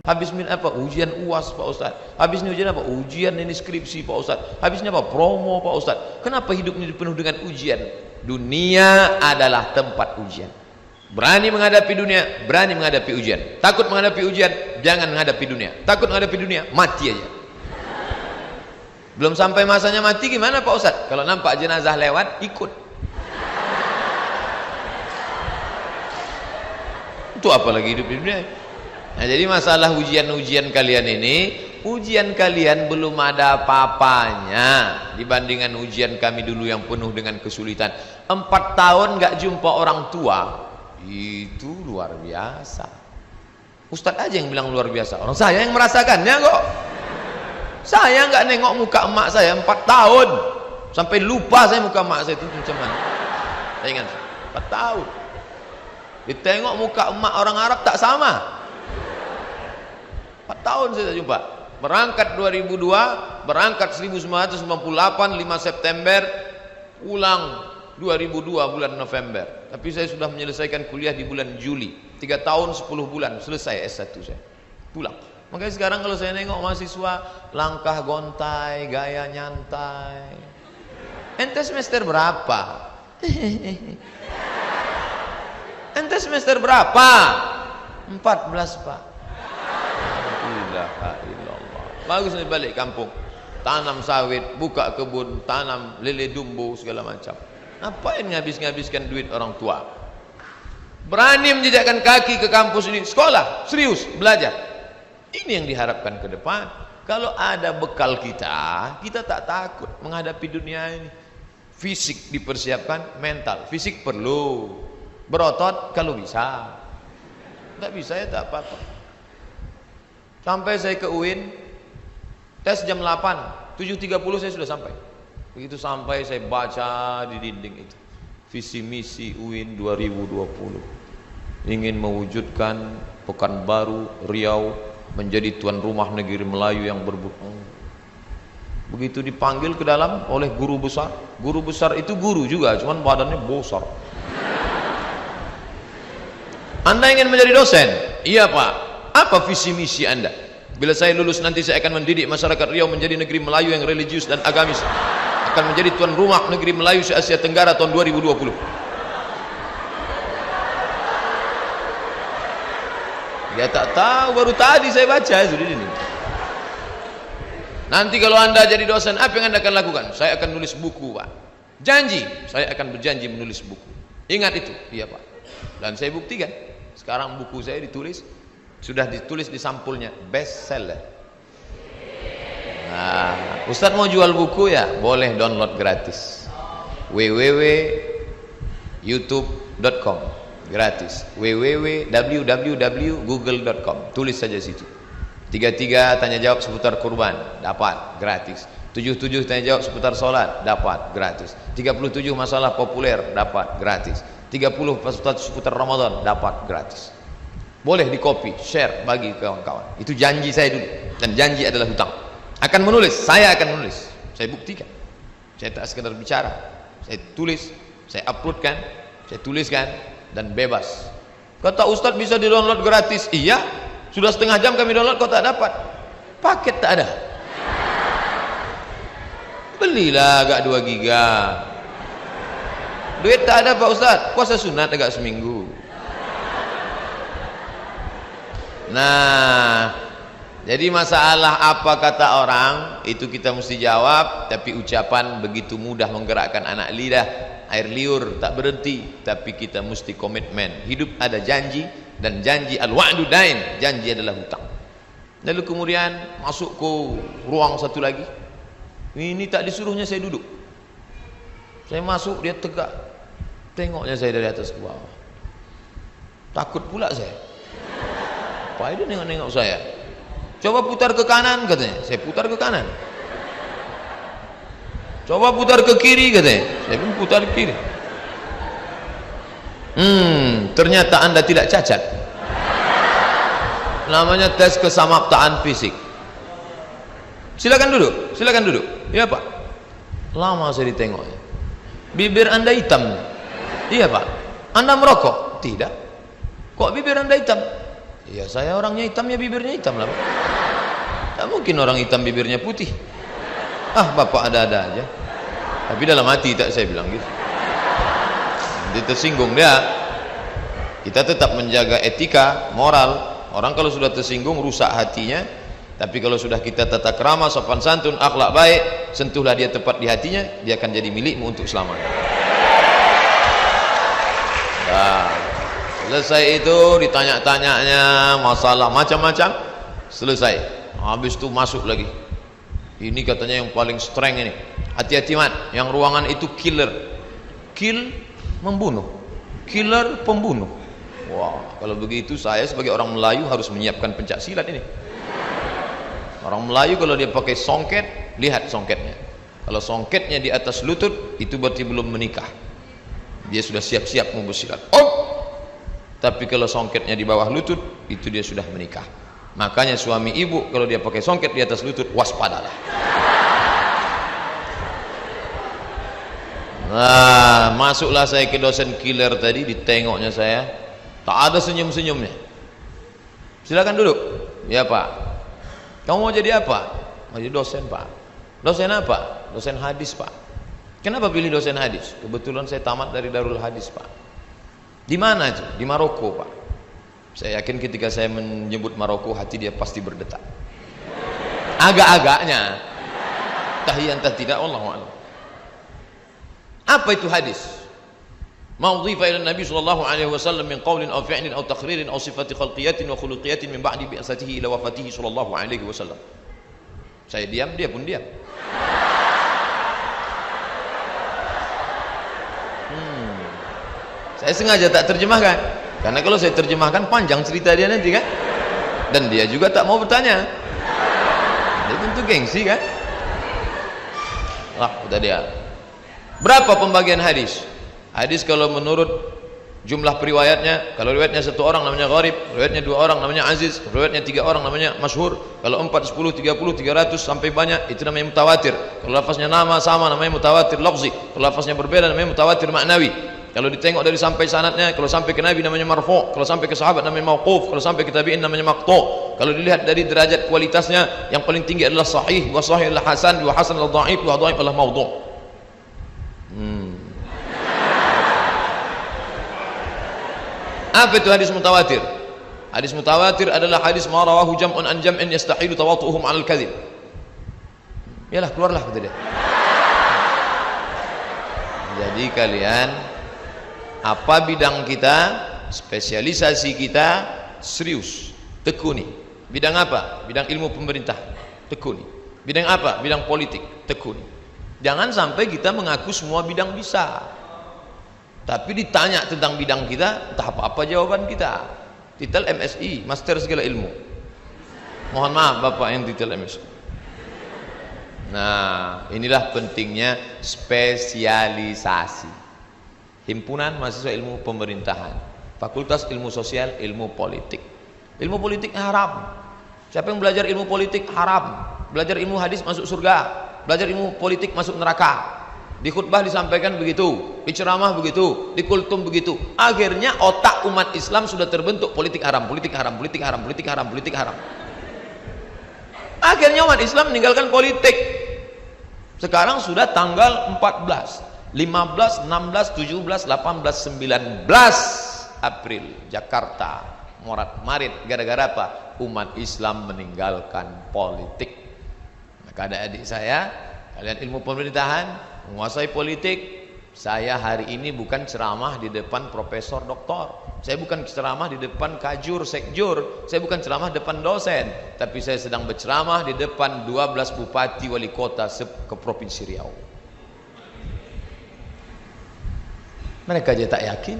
Habis min apa? Ujian UAS Pak Ustaz. Habis ini ujian apa? Ujian ini skripsi Pak Ustaz. Habisnya apa? Promo Pak Ustaz. Kenapa hidup ini penuh dengan ujian? Dunia adalah tempat ujian. Berani menghadapi dunia, berani menghadapi ujian. Takut menghadapi ujian, jangan menghadapi dunia. Takut menghadapi dunia, mati aja. Belum sampai masanya mati gimana Pak Ustaz? Kalau nampak jenazah lewat, ikut. Itu apalagi hidup di dunia. Nah, jadi masalah ujian-ujian kalian ini, ujian kalian belum ada apa-apanya dibandingkan ujian kami dulu yang penuh dengan kesulitan. 4 tahun gak jumpa orang tua, itu luar biasa. Ustadz aja yang bilang luar biasa, orang saya yang merasakannya kok. Saya gak nengok muka emak saya 4 tahun sampai lupa saya muka emak saya itu macam mana. Saya ingat 4 tahun. Ditengok muka emak orang Arab tak sama. 4 tahun saya tak jumpa. Berangkat 2002, berangkat 1998 5 September, pulang 2002 bulan November. Tapi saya sudah menyelesaikan kuliah di bulan Juli. 3 tahun 10 bulan selesai S1 saya. Pulang. Makanya sekarang kalau saya nengok mahasiswa langkah gontai, gaya nyantai. Ente semester berapa? Ente semester berapa? 14 Pak. Ilaha illallah. Bagus nih balik kampung. Tanam sawit, buka kebun, tanam lele dumbo segala macam. Ngapain ngabiskan duit orang tua? Berani menjejakkan kaki ke kampus ini, sekolah, serius, belajar. Ini yang diharapkan ke depan. Kalau ada bekal kita, kita tak takut menghadapi dunia ini. Fisik dipersiapkan, mental. Fisik perlu. Berotot kalau bisa. Tak bisa ya tak apa-apa. Sampai saya ke UIN, tes jam 8, 7.30 saya sudah sampai. Begitu sampai saya baca di dinding itu, visi misi UIN 2020, ingin mewujudkan Pekanbaru, Riau menjadi tuan rumah negeri Melayu yang berbudaya. Begitu dipanggil ke dalam oleh guru besar itu guru juga, cuman badannya besar. Anda ingin menjadi dosen? Iya Pak. Apa visi misi Anda? Bila saya lulus nanti saya akan mendidik masyarakat Riau menjadi negeri Melayu yang religius dan agamis, akan menjadi tuan rumah negeri Melayu se-Asia Tenggara tahun 2020. Ya tak tahu, baru tadi saya baca sudah ini. Nanti kalau Anda jadi dosen, apa yang Anda akan lakukan? Saya akan nulis buku Pak. Janji, saya akan berjanji menulis buku. Ingat itu, iya Pak. Dan saya buktikan. Sekarang buku saya sudah ditulis di sampulnya, best seller. Nah, Ustadz mau jual buku ya? Boleh download gratis. www.youtube.com gratis. www.google.com tulis saja situ. 33 tanya jawab seputar kurban, dapat gratis. 77 tanya jawab seputar sholat, dapat gratis. 37 masalah populer, dapat gratis. 30 seputar Ramadan, dapat gratis. Boleh di copy, share, bagi kawan-kawan. Itu janji saya dulu. Dan janji adalah hutang. Akan menulis, saya akan menulis. Saya buktikan. Saya tak sekedar bicara. Saya tulis, saya uploadkan, saya tuliskan, dan bebas. Kata Ustadz bisa di download gratis. Iya, sudah setengah jam kami download, kok tak dapat. Paket tak ada. Belilah agak 2 giga. Duit tak ada Pak Ustadz. Puasa sunat agak seminggu. Nah, Jadi masalah apa kata orang itu kita mesti jawab, tapi ucapan begitu mudah menggerakkan anak lidah, air liur tak berhenti. Tapi kita mesti komitmen. Hidup ada janji, dan janji al-wa'du dain, janji adalah hutang. Lalu kemudian masuk ke ruang satu lagi. Ini tak disuruhnya saya duduk. Saya masuk, dia tegak. Tengoknya saya dari atas ke bawah. Takut pula saya. Apa dia nengok-nengok saya? Coba putar ke kanan katanya. Saya putar ke kanan. Coba putar ke kiri katanya. Saya pun putar ke kiri. Ternyata Anda tidak cacat. Namanya tes kesamaptaan fisik. Silakan duduk, silakan duduk. Ya Pak. Lama saya ditengoknya. Bibir Anda hitam. Iya Pak. Anda merokok? Tidak. Kok bibir Anda hitam? Ya saya orangnya hitam, ya bibirnya hitam lah Pak. Tak mungkin orang hitam bibirnya putih. Ah Bapak ada-ada aja. Tapi dalam hati tak saya bilang gitu. Dia tersinggung dia. Kita tetap menjaga etika, moral. Orang kalau sudah tersinggung rusak hatinya. Tapi kalau sudah kita tata krama, sopan santun, akhlak baik, sentuhlah dia tepat di hatinya, dia akan jadi milikmu untuk selamanya. Nah, selesai itu ditanya-tanyanya masalah macam-macam, selesai. Habis itu masuk lagi. Ini katanya yang paling strength ini. Hati-hati Mat, yang ruangan itu killer. Kill membunuh, killer pembunuh. Wah, kalau begitu saya sebagai orang Melayu harus menyiapkan pencak silat ini. Orang Melayu kalau dia pakai songket, lihat songketnya. Kalau songketnya di atas lutut, itu berarti belum menikah. Dia sudah siap-siap mau bersilat. Oh! Tapi kalau songketnya di bawah lutut, itu dia sudah menikah. Makanya suami ibu kalau dia pakai songket di atas lutut, waspadalah. Nah, masuklah saya ke dosen killer tadi, ditengoknya saya, tak ada senyum-senyumnya. Silakan duduk. Ya Pak. Kamu mau jadi apa? Mau jadi dosen Pak. Dosen apa? Dosen hadis Pak. Kenapa pilih dosen hadis? Kebetulan saya tamat dari Darul Hadis Pak. Di mana itu? Di Maroko Pak. Saya yakin ketika saya menyebut Maroko, hati dia pasti berdetak. Agak-agaknya. Tahiyan tidak, Allahu a'lam. Apa itu hadis? Ma udhifa ila Nabi sallallahu alaihi wasallam min qaulin aw fi'lin aw taqririn aw sifati khalqiyatin wa khuluqiyatin min ba'di bi'asatihi ila wafatihi sallallahu alaihi wasallam. Saya diam, dia pun diam. Saya sengaja tak terjemahkan, karena kalau saya terjemahkan panjang cerita dia nanti kan, dan dia juga tak mau bertanya. Dia tentu gengsi kan. Lah, udah dia. Berapa pembagian hadis? Hadis kalau menurut jumlah periwayatnya, kalau riwayatnya satu orang namanya gharib, riwayatnya dua orang namanya aziz, riwayatnya tiga orang namanya masyhur, kalau 4, 10, 30, 300 sampai banyak itu namanya mutawatir. Kalau lafaznya nama sama namanya mutawatir lafzi, kalau lafaznya berbeda namanya mutawatir maknawi. Kalau ditengok dari sampai sanadnya, kalau sampai ke Nabi namanya marfu', kalau sampai ke sahabat namanya mauquf, kalau sampai ke tabi'in namanya maqtu'. Kalau dilihat dari derajat kualitasnya, yang paling tinggi adalah sahih, wa sahih adalah hasan, wa hasan adalah dhaif, wa dhaif adalah maudhu'. Apa itu hadis mutawatir? Hadis mutawatir adalah hadis ma rawahu jam'un an jam'in yastahilu tawatu'uhum 'alal kadhib. Yalah, keluarlah kata dia. Jadi kalian, apa bidang kita, spesialisasi kita, serius, tekuni. Bidang apa? Bidang ilmu pemerintah, tekuni. Bidang apa? Bidang politik, tekuni. Jangan sampai kita mengaku semua bidang bisa, tapi ditanya tentang bidang kita, entah apa-apa jawaban kita. Titel MSI, Master Segala Ilmu. Mohon maaf Bapak yang titel MSI. Nah, inilah pentingnya spesialisasi. Himpunan Mahasiswa Ilmu Pemerintahan, Fakultas Ilmu Sosial, Ilmu Politik. Ilmu politik haram. Siapa yang belajar ilmu politik haram. Belajar ilmu hadis masuk surga. Belajar ilmu politik masuk neraka. Di khutbah disampaikan begitu, di ceramah begitu, di kultum begitu. Akhirnya otak umat Islam sudah terbentuk politik haram, politik haram, politik haram, politik haram, politik haram. Akhirnya umat Islam meninggalkan politik. Sekarang sudah tanggal 14, 15, 16, 17, 18, 19 April, Jakarta morat-marit gara-gara apa? umat Islam meninggalkan politik. Maka ada adik saya, kalian ilmu pemerintahan, menguasai politik. Saya hari ini bukan ceramah di depan profesor doktor, saya bukan ceramah di depan kajur sekjur, saya bukan ceramah di depan dosen, tapi saya sedang berceramah di depan 12 bupati wali kota ke Provinsi Riau. Mereka aja tak yakin.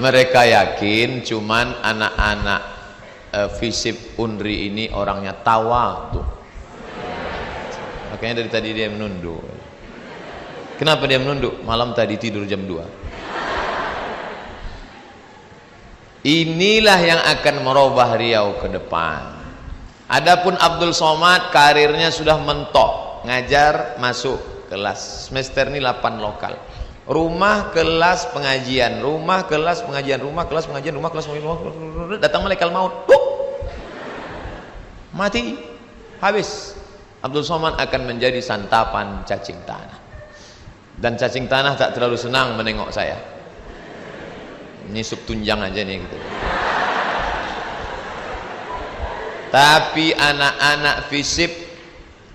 Mereka yakin cuman anak-anak FISIP Unri ini orangnya tawa tuh. Makanya dari tadi dia menunduk. Kenapa dia menunduk? Malam tadi tidur jam 2. Inilah yang akan merubah Riau ke depan. Adapun Abdul Somad karirnya sudah mentok, ngajar masuk kelas. Semester ini 8 lokal. Rumah kelas pengajian, rumah kelas pengajian, rumah kelas pengajian, rumah kelas pengajian. Datang malaikat maut. Mati. Habis. Abdul Somad akan menjadi santapan cacing tanah. Dan cacing tanah tak terlalu senang menengok saya. Nyisup tunjang aja nih gitu. Tapi anak-anak FISIP,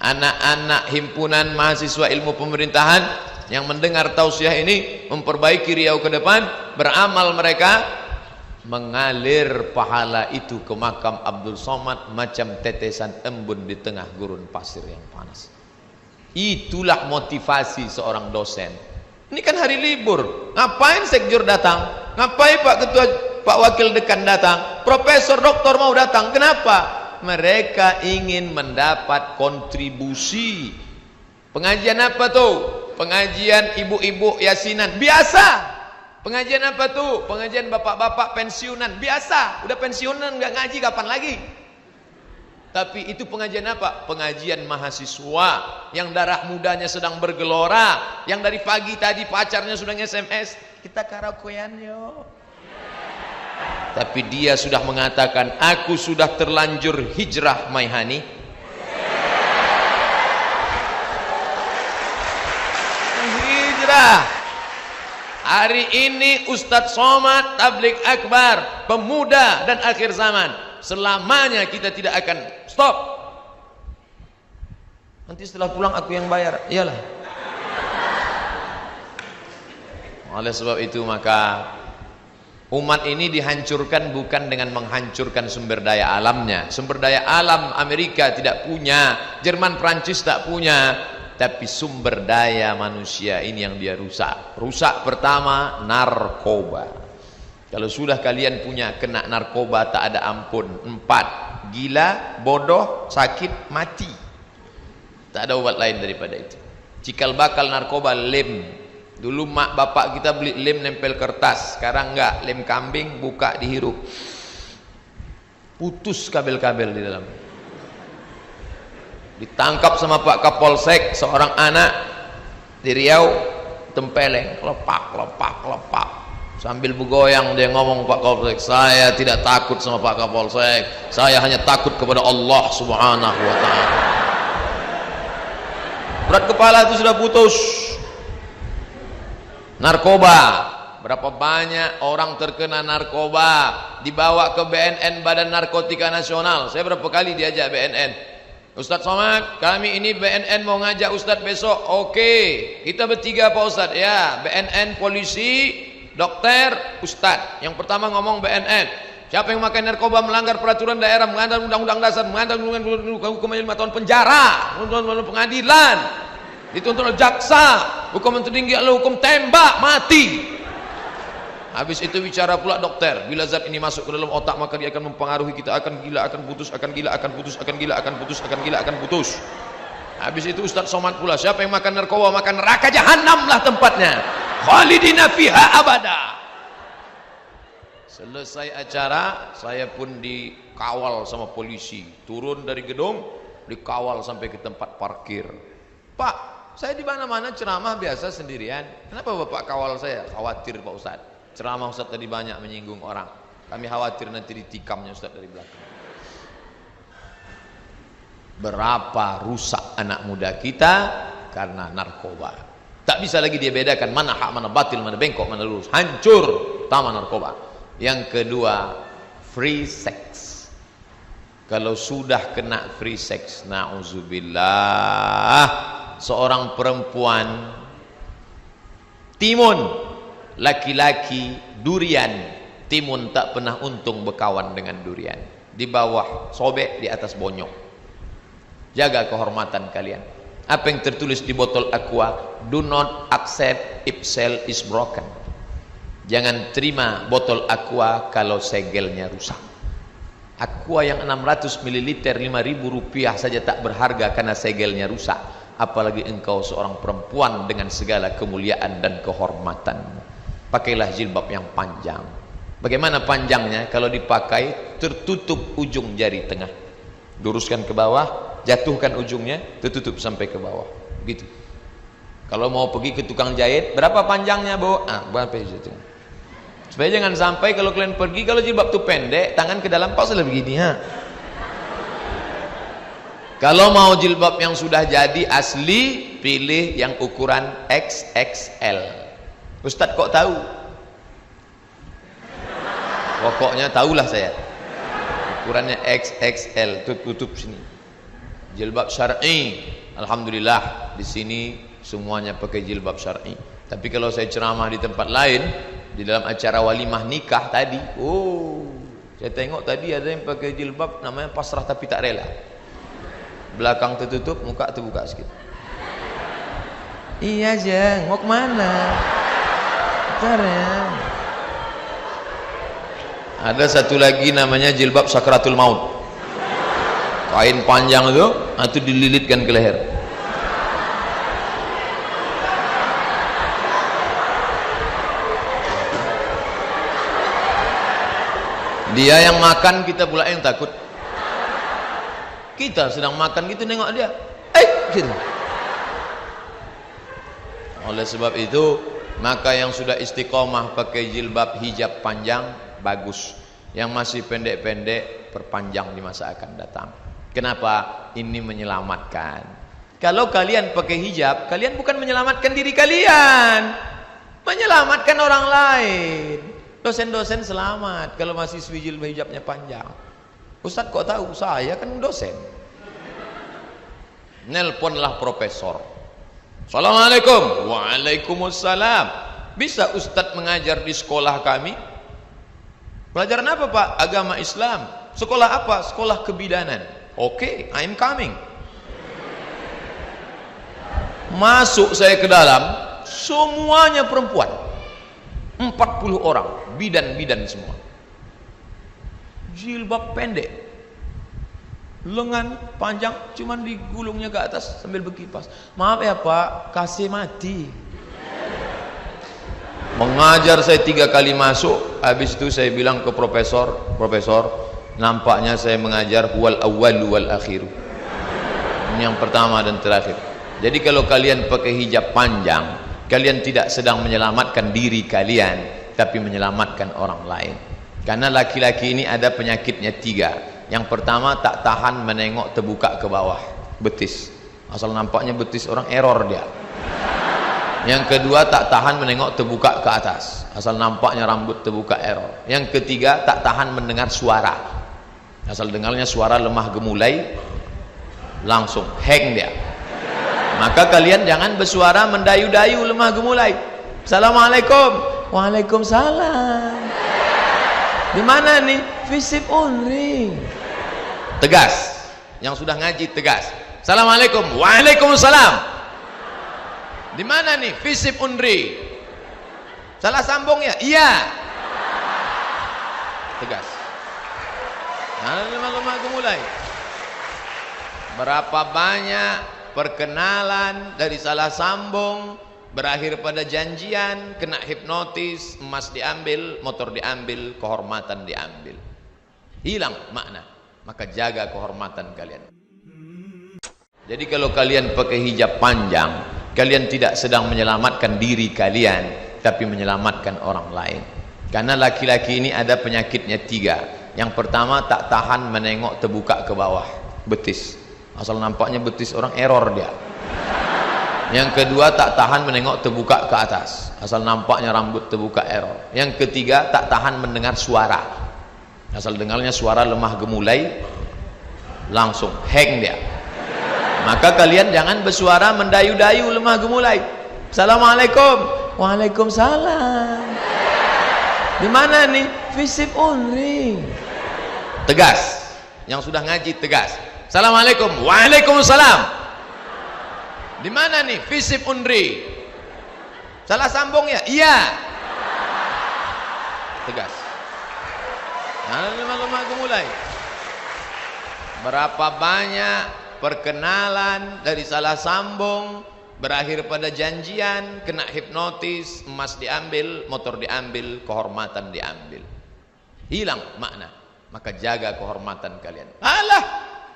anak-anak himpunan mahasiswa ilmu pemerintahan yang mendengar tausiah ini, memperbaiki Riau ke depan, beramal mereka, mengalir pahala itu ke makam Abdul Somad macam tetesan embun di tengah gurun pasir yang panas. Itulah motivasi seorang dosen. Ini kan hari libur, ngapain sekjur datang? Ngapain Pak Ketua, Pak Wakil Dekan datang? Profesor Doktor mau datang, kenapa? Mereka ingin mendapat kontribusi. Pengajian apa tuh? Pengajian ibu-ibu yasinan, biasa. Pengajian apa tuh? Pengajian bapak-bapak pensiunan, biasa. Udah pensiunan nggak ngaji kapan lagi? Tapi itu pengajian apa? Pengajian mahasiswa yang darah mudanya sedang bergelora, yang dari pagi tadi pacarnya sudah nge-SMS, kita karaokean yuk. Tapi dia sudah mengatakan, aku sudah terlanjur hijrah my honey. Hijrah. Hari ini Ustadz Somad Tabligh Akbar, pemuda dan akhir zaman. Selamanya kita tidak akan stop. Nanti setelah pulang aku yang bayar. Iyalah. Oleh sebab itu maka umat ini dihancurkan bukan dengan menghancurkan sumber daya alamnya. Sumber daya alam Amerika tidak punya, Jerman, Prancis tak punya. Tapi sumber daya manusia ini yang dia rusak. Rusak pertama narkoba. Kalau sudah kalian punya kena narkoba tak ada ampun. 4, gila, bodoh, sakit, mati. Tak ada obat lain daripada itu. Cikal bakal narkoba lem. Dulu mak bapak kita beli lem nempel kertas, sekarang enggak, lem kambing buka dihirup. Putus kabel-kabel di dalam. Ditangkap sama Pak Kapolsek seorang anak di Riau, tempeleng, lepak sambil bergoyang dia ngomong, Pak Kapolsek, saya tidak takut sama Pak Kapolsek, saya hanya takut kepada Allah Subhanahu wa ta'ala. Berat kepala itu sudah putus. Narkoba, berapa banyak orang terkena narkoba dibawa ke BNN, Badan Narkotika Nasional. Saya berapa kali diajak BNN, Ustadz Somad, kami ini BNN mau ngajak Ustadz besok. Oke, kita bertiga Pak Ustadz. Ya, BNN, polisi, dokter, Ustadz. Yang pertama ngomong BNN. Siapa yang makan narkoba melanggar peraturan daerah, melanggar undang-undang dasar, melanggar hukuman 5 tahun penjara, pengadilan, dituntut oleh jaksa, hukuman tertinggi adalah hukum tembak, mati. Habis itu bicara pula dokter, bila zat ini masuk ke dalam otak maka dia akan mempengaruhi kita, akan gila, akan putus, akan gila, akan putus, akan gila, akan putus, akan gila, akan putus. Habis itu Ustadz Somad pula, siapa yang makan narkoba makan neraka jahanam lah tempatnya, khalidina fiha abada. Selesai acara, saya pun dikawal sama polisi, turun dari gedung, dikawal sampai ke tempat parkir. Pak, saya di mana-mana ceramah biasa sendirian, kenapa Bapak kawal saya? Khawatir Pak Ustadz, ceramah Ustadz tadi banyak menyinggung orang, kami khawatir nanti ditikamnya Ustadz dari belakang. Berapa rusak anak muda kita karena narkoba. Tak bisa lagi dia bedakan mana hak, mana batil, mana bengkok, mana lurus. Hancur taman narkoba. Yang kedua, free sex. Kalau sudah kena free sex, na'udzubillah, seorang perempuan timun, laki-laki durian, timun tak pernah untung berkawan dengan durian. Di bawah sobek, di atas bonyok. Jaga kehormatan kalian. Apa yang tertulis di botol aqua? Do not accept if shell is broken. Jangan terima botol aqua kalau segelnya rusak. Aqua yang 600 ml 5.000 rupiah saja tak berharga karena segelnya rusak. Apalagi engkau seorang perempuan dengan segala kemuliaan dan kehormatan. Pakailah jilbab yang panjang. Bagaimana panjangnya? Kalau dipakai tertutup ujung jari tengah. Luruskan ke bawah, jatuhkan ujungnya, tertutup sampai ke bawah. Begitu. Kalau mau pergi ke tukang jahit, berapa panjangnya, Bu? Berapa itu? Supaya jangan sampai kalau kalian pergi, kalau jilbab itu pendek, tangan ke dalam pas begini, ha. Kalau mau jilbab yang sudah jadi asli, pilih yang ukuran XXL. Ustadz kok tahu? Pokoknya tahulah saya. Ukurannya XXL, tutup sini. Jilbab syar'i, alhamdulillah di sini semuanya pakai jilbab syar'i. Tapi kalau saya ceramah di tempat lain, di dalam acara walimah nikah tadi, saya tengok tadi ada yang pakai jilbab namanya pasrah tapi tak rela. Belakang tertutup, muka terbuka sedikit. Iya Jeng, mau kemana? Bentar ya. Ada satu lagi namanya jilbab sakratul maut. Kain panjang itu dililitkan ke leher. Dia yang makan, kita pula yang takut. Kita sedang makan gitu nengok dia, gitu. Oleh sebab itu, maka yang sudah istiqomah pakai jilbab hijab panjang bagus. Yang masih pendek-pendek perpanjang di masa akan datang. Kenapa? Ini menyelamatkan. Kalau kalian pakai hijab, kalian bukan menyelamatkan diri kalian, menyelamatkan orang lain. Dosen-dosen selamat kalau mahasiswi jilbab hijabnya panjang. Ustadz kok tahu? Saya kan dosen. Nelponlah profesor. Assalamualaikum. Waalaikumsalam. Bisa Ustadz mengajar di sekolah kami? Pelajaran apa Pak? Agama Islam. Sekolah apa? Sekolah kebidanan. Oke, I'm coming. Masuk saya ke dalam, semuanya perempuan. 40 orang, bidan-bidan semua. Jilbab pendek, lengan panjang, cuman digulungnya ke atas sambil berkipas. Maaf ya Pak, kasih mati. Mengajar saya 3 kali masuk, habis itu saya bilang ke profesor, nampaknya saya mengajar wal awwalu wal akhiru. Ini yang pertama dan terakhir. Jadi kalau kalian pakai hijab panjang, kalian tidak sedang menyelamatkan diri kalian, tapi menyelamatkan orang lain. Karena laki-laki ini ada penyakitnya 3. Yang pertama, tak tahan menengok terbuka ke bawah, betis. Asal nampaknya betis orang, error dia. Yang kedua, tak tahan menengok terbuka ke atas, asal nampaknya rambut terbuka, error. Yang ketiga, tak tahan mendengar suara, asal dengarnya suara lemah gemulai, langsung hang dia. Maka kalian jangan bersuara mendayu-dayu lemah gemulai. Assalamualaikum. Waalaikumsalam. Di mana nih? Visip Unri. Tegas. Yang sudah ngaji tegas. Assalamualaikum. Waalaikumsalam. Di mana nih? Visip Unri. Salah sambung ya? Iya. Tegas. Nah, lemah gemulai. Berapa banyak perkenalan dari salah sambung berakhir pada janjian, kena hipnotis, emas diambil, motor diambil, kehormatan diambil, hilang makna. Maka jaga kehormatan kalian. Jadi kalau kalian pakai hijab panjang, kalian tidak sedang menyelamatkan diri kalian, tapi menyelamatkan orang lain. Karena laki-laki ini ada penyakitnya 3. Yang pertama, tak tahan menengok terbuka ke bawah, betis. Asal nampaknya betis orang, error dia. Yang kedua, tak tahan menengok terbuka ke atas, asal nampaknya rambut terbuka error. Yang ketiga, tak tahan mendengar suara, asal dengarnya suara lemah gemulai, langsung hang dia. Maka kalian jangan bersuara mendayu-dayu lemah gemulai. Assalamualaikum. Waalaikumsalam. Di mana nih? Visip unri. Tegas. Yang sudah ngaji tegas. Assalamualaikum. Waalaikumsalam. Di mana nih? Visip unri. Salah sambung ya? Iya. Tegas. Nah, lemah gemulai. Berapa banyak perkenalan dari salah sambung berakhir pada janjian, kena hipnotis, emas diambil, motor diambil, kehormatan diambil, hilang makna. Maka jaga kehormatan kalian. Alah,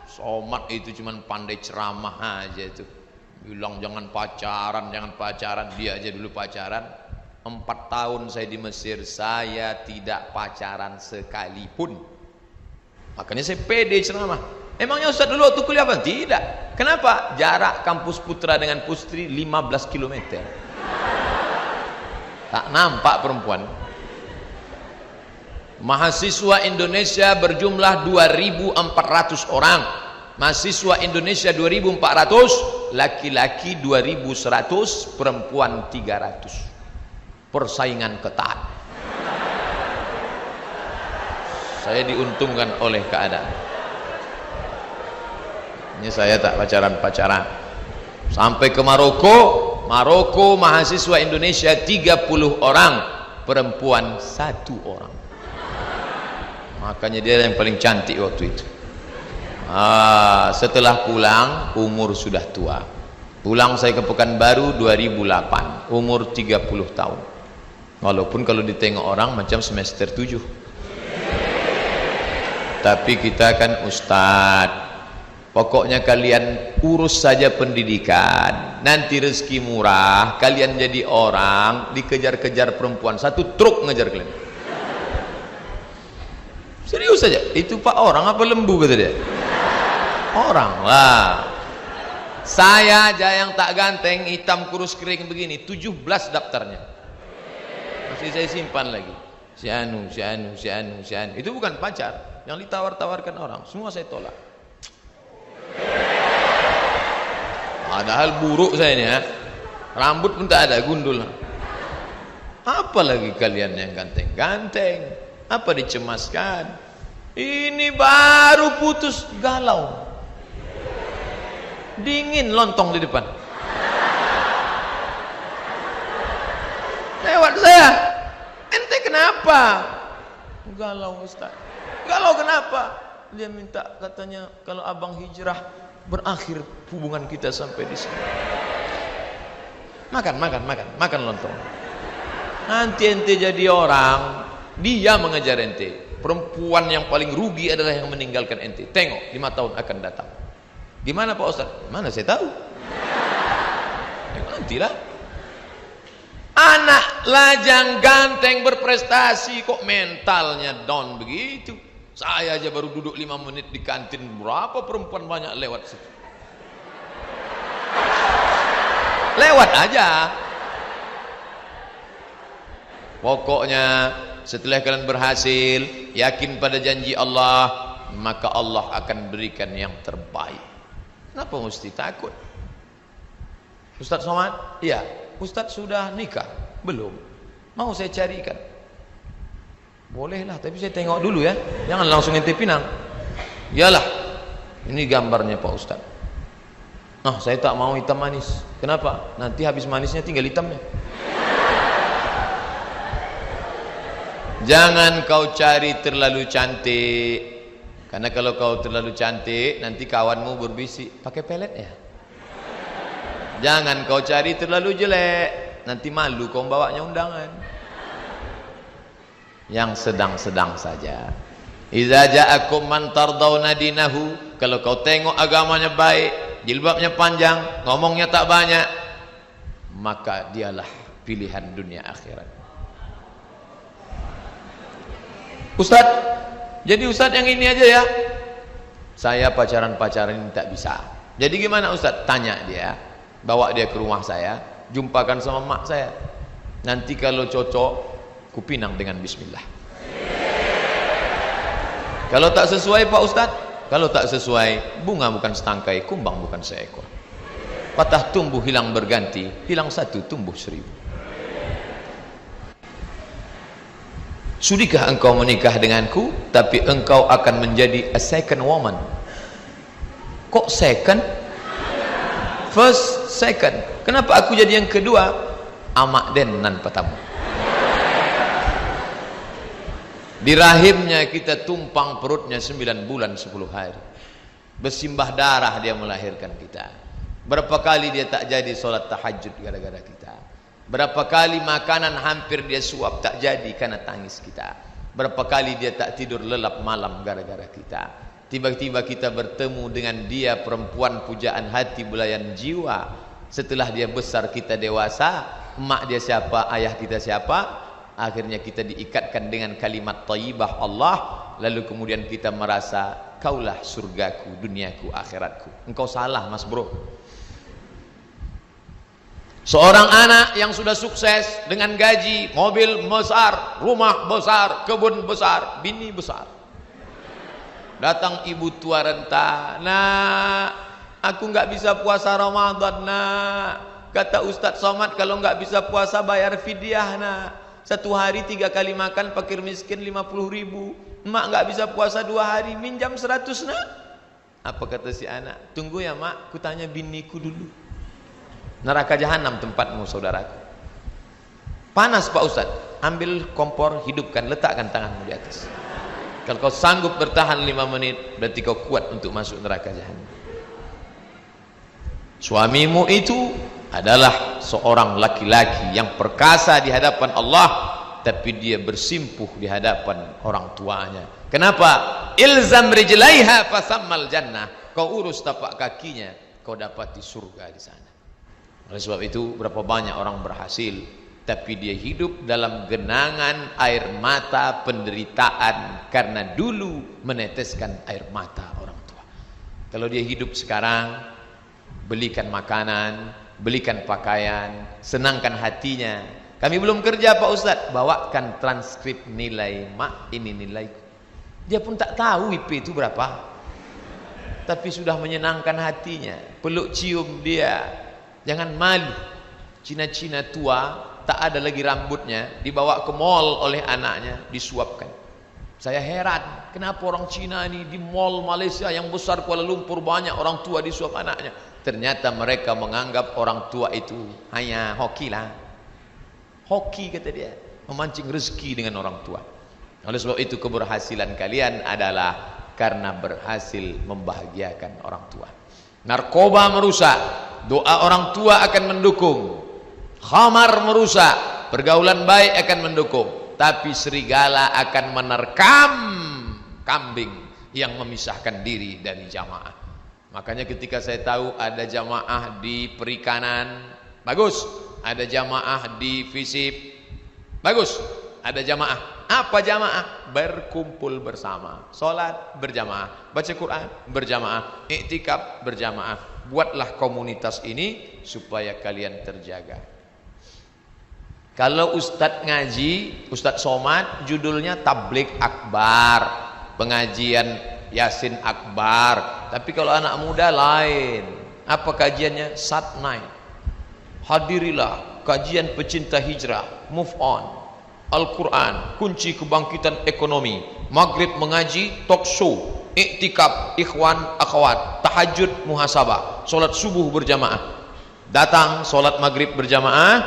Somad itu cuman pandai ceramah aja itu, bilang jangan pacaran, jangan pacaran. Dia aja dulu pacaran. 4 tahun saya di Mesir, saya tidak pacaran sekalipun. Makanya saya pede ceramah. Emangnya Ustaz dulu waktu kuliah apa? Tidak. Kenapa? Jarak kampus putra dengan putri 15 km. Tak nampak perempuan. Mahasiswa Indonesia berjumlah 2.400 orang. Mahasiswa Indonesia 2.400, laki-laki 2.100, perempuan 300. Persaingan ketat. Saya diuntungkan oleh keadaan. Ini saya tak pacaran-pacaran. Sampai ke Maroko mahasiswa Indonesia 30 orang, perempuan 1 orang. Makanya dia yang paling cantik waktu itu. Setelah pulang umur sudah tua. Pulang saya ke Pekanbaru 2008, umur 30 tahun. Walaupun kalau ditengok orang macam semester 7. Tapi kita kan ustadz. Pokoknya kalian urus saja pendidikan, nanti rezeki murah, kalian jadi orang, dikejar-kejar perempuan, 1 truk ngejar kalian. Serius saja, itu Pak orang apa lembu kata dia? Orang lah. Saya aja yang tak ganteng, hitam kurus kering begini, 17 daftarnya. Masih saya simpan lagi. Si Anu. Itu bukan pacar, yang ditawar-tawarkan orang, semua saya tolak. Padahal buruk saya ini ya. Rambut pun tak ada, gundul. Apalagi kalian yang ganteng-ganteng, apa dicemaskan? Ini baru putus, galau, dingin lontong di depan. Lewat saya, ente kenapa? Galau Ustaz. Galau kenapa? Dia minta katanya kalau abang hijrah berakhir hubungan kita sampai di sini. Makan lontong. Nanti ente jadi orang, dia mengejar ente. Perempuan yang paling rugi adalah yang meninggalkan ente. Tengok 5 tahun akan datang. Gimana Pak Ustaz? Mana saya tahu. Nantilah. Anak lajang ganteng berprestasi kok mentalnya down begitu. Saya aja baru duduk 5 menit di kantin, berapa perempuan banyak lewat situ. Lewat aja. Pokoknya setelah kalian berhasil, yakin pada janji Allah, maka Allah akan berikan yang terbaik. Kenapa mesti takut? Ustaz Somad? Iya. Ustaz sudah nikah? Belum. Mau saya carikan? Bolehlah, tapi saya tengok dulu ya. Jangan langsung ente pinang. Iyalah, ini gambarnya Pak Ustaz. Saya tak mau hitam manis. Kenapa? Nanti habis manisnya tinggal hitamnya. Jangan kau cari terlalu cantik, karena kalau kau terlalu cantik nanti kawanmu berbisik, pakai pelet ya. Jangan kau cari terlalu jelek, nanti malu kau bawanya undangan. Yang sedang-sedang saja. Idza ja'akum man tardawna dinahu, kalau kau tengok agamanya baik, jilbabnya panjang, ngomongnya tak banyak, maka dialah pilihan dunia akhirat. Ustaz, jadi Ustaz yang ini aja ya. Saya pacaran-pacaran ini tak bisa. Jadi gimana Ustaz? Tanya dia. bawa dia ke rumah saya, jumpakan sama mak saya. Nanti kalau cocok, kupinang dengan bismillah. Kalau tak sesuai Pak Ustadz, kalau tak sesuai, bunga bukan setangkai, kumbang bukan seekor. Patah tumbuh hilang berganti, hilang satu tumbuh 1000. Sudikah engkau menikah denganku, tapi engkau akan menjadi a second woman? Kok second? First, second. Kenapa aku jadi yang kedua? Amak den nan patamu. Di rahimnya kita tumpang perutnya 9 bulan 10 hari. Bersimbah darah dia melahirkan kita. Berapa kali dia tak jadi solat tahajud gara-gara kita. Berapa kali makanan hampir dia suap tak jadi karena tangis kita. Berapa kali dia tak tidur lelap malam gara-gara kita. Tiba-tiba kita bertemu dengan dia, perempuan pujaan hati, belayan jiwa. Setelah dia besar kita dewasa, emak dia siapa, ayah kita siapa, akhirnya kita diikatkan dengan kalimat thayyibah Allah, lalu kemudian kita merasa kaulah surgaku, duniaku, akhiratku. Engkau salah mas bro. Seorang anak yang sudah sukses dengan gaji, mobil besar, rumah besar, kebun besar, bini besar. Datang ibu tua renta, nak, aku nggak bisa puasa Ramadan, nak. Kata Ustadz Somad, kalau nggak bisa puasa bayar fidyah, nak. 1 hari 3 kali makan, fakir miskin 50.000. Emak nggak bisa puasa 2 hari, minjam 100, nak. Apa kata si anak? Tunggu ya mak, ku tanya biniku dulu. Neraka jahanam tempatmu saudaraku. Panas Pak Ustadz, ambil kompor, hidupkan, letakkan tanganmu di atas. Kalau kau sanggup bertahan 5 menit, berarti kau kuat untuk masuk neraka jahanam. Suamimu itu adalah seorang laki-laki yang perkasa di hadapan Allah, tapi dia bersimpuh di hadapan orang tuanya. Kenapa? Ilzam rijlaiha fasammal jannah. Kau urus tapak kakinya, kau dapati surga di sana. Oleh sebab itu, berapa banyak orang berhasil, tapi dia hidup dalam genangan air mata penderitaan karena dulu meneteskan air mata orang tua. Kalau dia hidup sekarang, belikan makanan, belikan pakaian, senangkan hatinya. Kami belum kerja Pak Ustadz, bawakan transkrip nilai mak, ini nilaiku. Dia pun tak tahu IP itu berapa, tapi sudah menyenangkan hatinya. Peluk cium dia. Jangan malu. Cina-cina tua, tak ada lagi rambutnya, dibawa ke mall oleh anaknya, disuapkan. Saya heran, kenapa orang Cina ini di mall Malaysia yang besar Kuala Lumpur banyak orang tua disuap anaknya. Ternyata mereka menganggap orang tua itu hanya hoki lah. Hoki kata dia, memancing rezeki dengan orang tua. Oleh sebab itu keberhasilan kalian adalah karena berhasil membahagiakan orang tua. Narkoba merusak, doa orang tua akan mendukung. Khamar merusak, pergaulan baik akan mendukung. Tapi serigala akan menerkam kambing yang memisahkan diri dari jamaah. Makanya ketika saya tahu ada jamaah di perikanan, bagus. Ada jamaah di FISIP, bagus. Ada jamaah. Apa jamaah? Berkumpul bersama, sholat berjamaah, baca Quran berjamaah, iktikaf berjamaah. Buatlah komunitas ini supaya kalian terjaga. Kalau Ustadz ngaji, Ustadz Somad, judulnya Tablik Akbar, pengajian Yasin Akbar. Tapi kalau anak muda lain. Apa kajiannya? Sat night. Hadirilah kajian pecinta hijrah, move on, Al-Quran, kunci kebangkitan ekonomi, maghrib mengaji, talk show, iktikaf, ikhwan, akhwat, tahajud, muhasabah, solat subuh berjamaah. Datang solat maghrib berjamaah,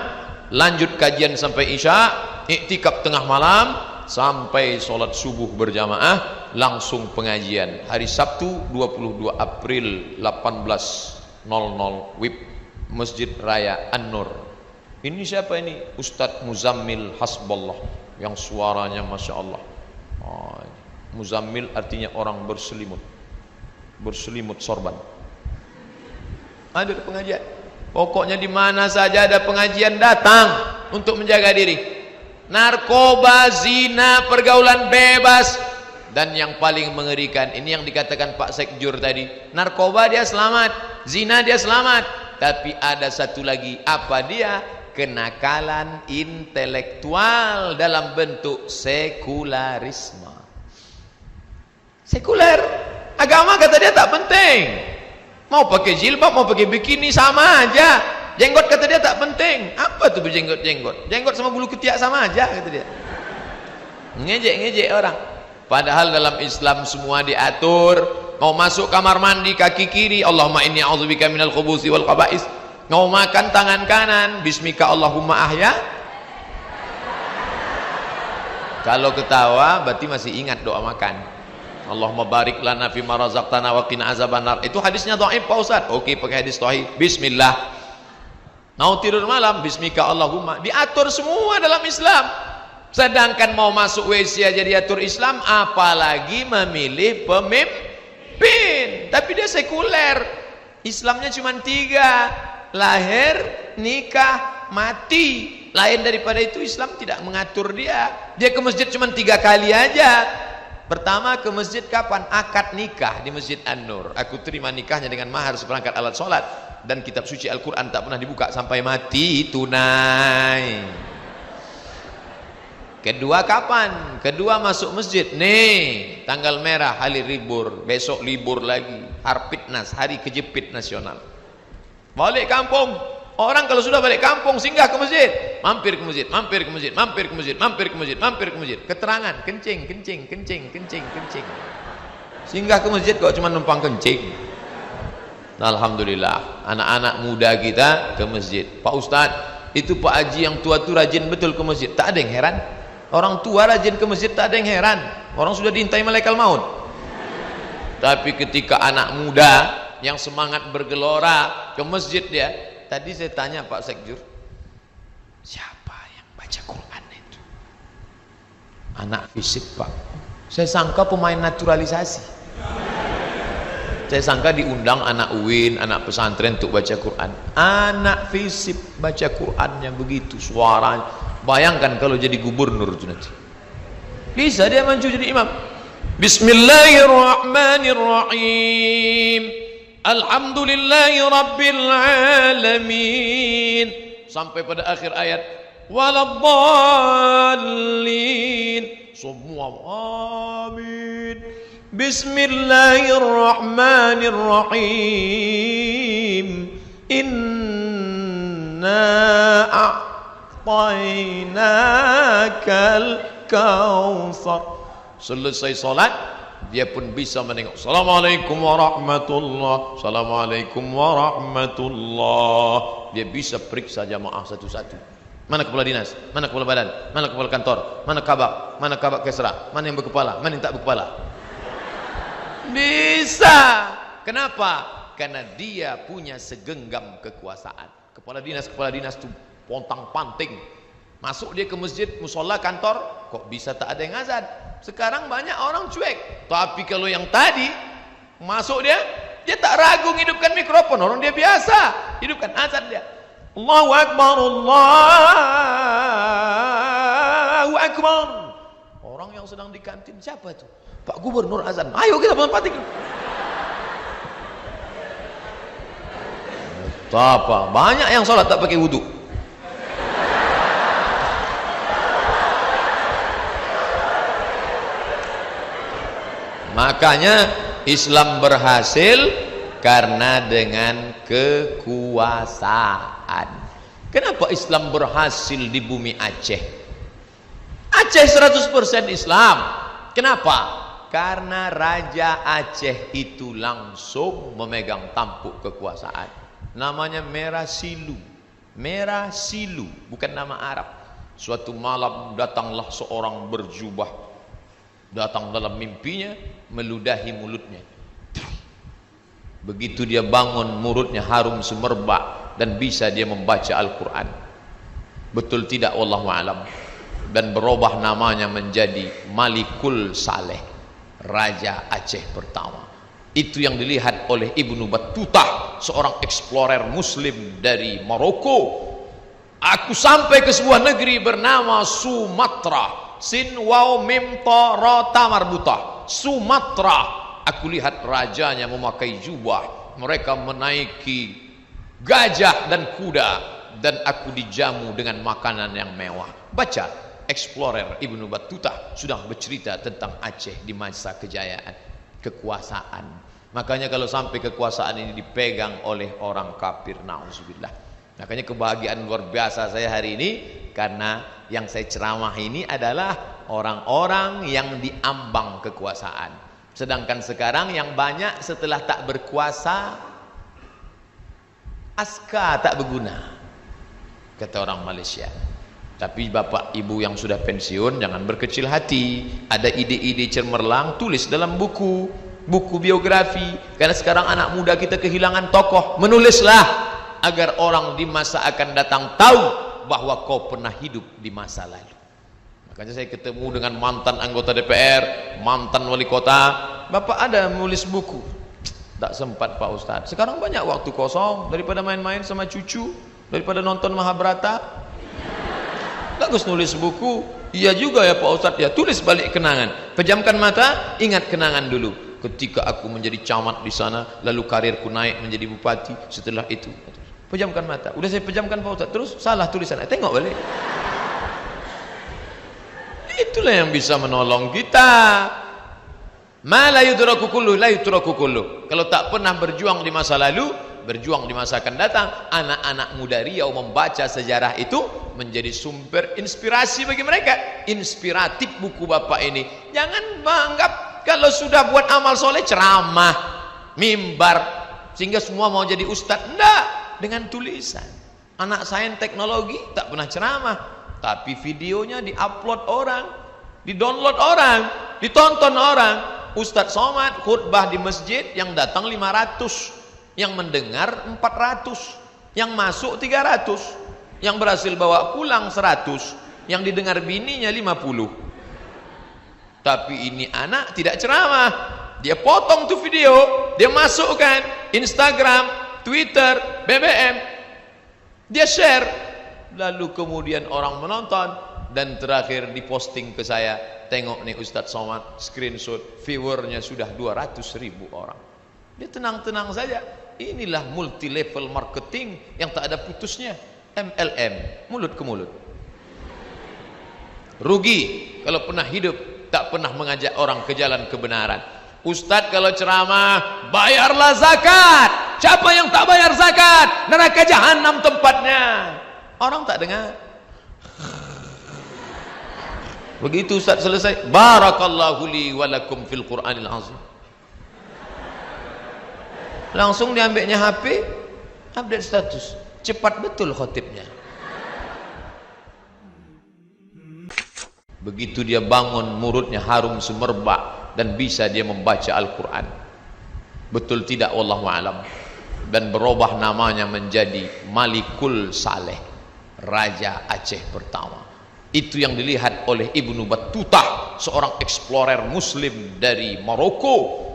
lanjut kajian sampai isya, iktikaf tengah malam, sampai solat subuh berjamaah, langsung pengajian. Hari Sabtu 22 April 18.00 WIB Masjid Raya An-Nur. Ini siapa ini? Ustadz Muzammil Hasballah, yang suaranya Masya Allah. Muzammil artinya orang berselimut, berselimut sorban. Ada pengajian. Pokoknya di mana saja ada pengajian, datang untuk menjaga diri. Narkoba, zina, pergaulan bebas. Dan yang paling mengerikan, ini yang dikatakan Pak Sekjur tadi, narkoba dia selamat, zina dia selamat. tapi ada satu lagi. Apa dia? Kenakalan intelektual dalam bentuk sekularisme. Sekuler, agama kata dia tak penting. Mau pakai jilbab, mau pakai bikini sama aja. Jenggot kata dia tak penting. Apa tuh berjenggot-jenggot? Jenggot sama bulu ketiak sama aja kata dia. Ngejek-ngejek orang. Padahal dalam Islam semua diatur. Mau masuk kamar mandi kaki kiri, Allahumma inni a'udzubika minal khubuthi wal khaba'is. Mau makan tangan kanan, bismika Allahumma ahya. Kalau ketawa berarti masih ingat doa makan. Allahumma barik lana fima razaqtana wa qina azabannar. Itu hadisnya dhaif Pak Ustaz. Oke, pakai hadis sahih. Bismillah. Mau tidur malam, bismika Allahumma. Diatur semua dalam Islam. Sedangkan mau masuk WC aja diatur Islam, apalagi memilih pemimpin. Tapi dia sekuler. Islamnya cuma 3. Lahir, nikah, mati. Lain daripada itu Islam tidak mengatur dia. Dia ke masjid cuma 3 kali aja. Pertama ke masjid kapan? Akad nikah di Masjid An-Nur. Aku terima nikahnya dengan mahar seperangkat alat sholat. Dan kitab suci Al-Quran tak pernah dibuka sampai mati, tunai. Kedua kapan? Kedua masuk masjid. Nih, tanggal merah, hari libur. Besok libur lagi. Harpitnas, hari kejepit nasional. Balik kampung. Orang kalau sudah balik kampung singgah ke masjid, mampir ke masjid, mampir ke masjid, mampir ke masjid, mampir ke masjid, mampir ke masjid. Keterangan, kencing, kencing, kencing, kencing, kencing. Singgah ke masjid kok cuma numpang kencing. Alhamdulillah, anak-anak muda kita ke masjid. Pak Ustadz, itu Pak Haji yang tua tu rajin betul ke masjid. Tak ada yang heran. Orang tua rajin ke masjid tak ada yang heran. Orang sudah diintai malaikat maut. Tapi ketika anak muda yang semangat bergelora ke masjid dia. Tadi saya tanya Pak Sekjur, siapa yang baca Quran itu? Anak fisik Pak. Saya sangka pemain naturalisasi. Saya sangka diundang anak UIN, anak pesantren untuk baca Quran. Anak fisik baca Qurannya begitu suaranya. Bayangkan kalau jadi gubernur itu nanti. Bisa dia maju jadi imam. Bismillahirrahmanirrahim. Alhamdulillahi Rabbil Alamin. Sampai pada akhir ayat waladdallin. Semua amin. Bismillahirrahmanirrahim. Inna a'tainakal kautsar. Selesai salat dia pun bisa menengok. Assalamualaikum warahmatullah. Assalamualaikum warahmatullah. Dia bisa periksa jamaah satu-satu. Mana kepala dinas? Mana kepala badan? Mana kepala kantor? Mana kabak? Mana kabak kesra? Mana yang berkepala? Mana yang tak berkepala? Bisa. Kenapa? Karena dia punya segenggam kekuasaan. Kepala dinas itu pontang-panting. Masuk dia ke masjid, musola, kantor, kok bisa tak ada yang azan? Sekarang banyak orang cuek. Tapi kalau yang tadi masuk dia tak ragu hidupkan mikrofon. Orang dia biasa hidupkan azan dia. Allahu Akbar, Allahu Akbar. Orang yang sedang di kantin siapa itu? Pak Gubernur azan. Ayo kita menempatin. Apa? Banyak yang sholat tak pakai wudhu. Makanya Islam berhasil karena dengan kekuasaan. Kenapa Islam berhasil di bumi Aceh? Aceh 100% Islam. Kenapa? Karena Raja Aceh itu langsung memegang tampuk kekuasaan. Namanya Merah Silu. Merah Silu, bukan nama Arab. Suatu malam datanglah seorang berjubah. Datang dalam mimpinya, meludahi mulutnya. Begitu dia bangun, mulutnya harum semerbak dan bisa dia membaca Al-Quran. Betul tidak? Wallahu a'lam. Dan berubah namanya menjadi Malikul Saleh, Raja Aceh pertama. Itu yang dilihat oleh Ibnu Battutah, seorang explorer muslim dari Maroko. Aku sampai ke sebuah negeri bernama Sumatra. Sin waw mim ta ra ta marbutah. Sumatra. Aku lihat rajanya memakai jubah. Mereka menaiki gajah dan kuda, dan aku dijamu dengan makanan yang mewah. Baca, Explorer Ibnu Battuta sudah bercerita tentang Aceh di masa kejayaan, kekuasaan. Makanya kalau sampai kekuasaan ini dipegang oleh orang kafir, na'udzubillah. Makanya kebahagiaan luar biasa saya hari ini, karena yang saya ceramah ini adalah orang-orang yang diambang kekuasaan. Sedangkan sekarang yang banyak setelah tak berkuasa, aska tak berguna, kata orang Malaysia. Tapi bapak ibu yang sudah pensiun jangan berkecil hati. Ada ide-ide cemerlang, tulis dalam buku biografi. Karena sekarang anak muda kita kehilangan tokoh, menulislah agar orang di masa akan datang tahu bahwa kau pernah hidup di masa lalu. Makanya saya ketemu dengan mantan anggota DPR, mantan wali kota. Bapak ada menulis buku, tak sempat Pak Ustadz. Sekarang banyak waktu kosong, daripada main-main sama cucu, daripada nonton Mahabharata. Bagus nulis buku. Iya juga ya Pak Ustadz, ya tulis balik kenangan. Pejamkan mata, ingat kenangan dulu. Ketika aku menjadi camat di sana, lalu karirku naik menjadi bupati. Setelah itu, pejamkan mata. Udah saya pejamkan Pak Ustadz, terus salah tulisan. Tengok balik. Itulah yang bisa menolong kita. Ma la yudraku kullu, la yutraku kullu. Kalau tak pernah berjuang di masa lalu, berjuang di masa akan datang. Anak-anak muda Riau membaca sejarah itu menjadi sumber inspirasi bagi mereka. Inspiratif buku bapak ini. Jangan menganggap kalau sudah buat amal soleh ceramah, mimbar, sehingga semua mau jadi ustadz. Enggak, dengan tulisan. Anak sains teknologi tak pernah ceramah, tapi videonya diupload orang, didownload orang, ditonton orang. Ustadz Somad khutbah di masjid, yang datang 500, yang mendengar 400, yang masuk 300, yang berhasil bawa pulang 100, yang didengar bininya 50. Tapi ini anak tidak ceramah, dia potong tuh video, dia masukkan Instagram, Twitter, BBM, dia share, lalu kemudian orang menonton, dan terakhir diposting ke saya. Tengok nih Ustadz Somad, screenshot, viewernya sudah 200.000 orang. Dia tenang-tenang saja. Inilah multi level marketing yang tak ada putusnya. MLM, mulut ke mulut. Rugi kalau pernah hidup tak pernah mengajak orang ke jalan kebenaran. Ustadz kalau ceramah, bayarlah zakat. Siapa yang tak bayar zakat, neraka jahanam tempatnya. Orang tak dengar. Begitu Ustadz selesai, barakallahu li walakum fil Qur'anil azim. Langsung diambilnya HP, update status. Cepat betul khotibnya. Begitu dia bangun, mulutnya harum semerbak dan bisa dia membaca Al-Quran. Betul tidak, wallahu a'lam. Dan berubah namanya menjadi Malikul Saleh, Raja Aceh pertama. Itu yang dilihat oleh Ibnu Battuta, seorang explorer muslim dari Maroko.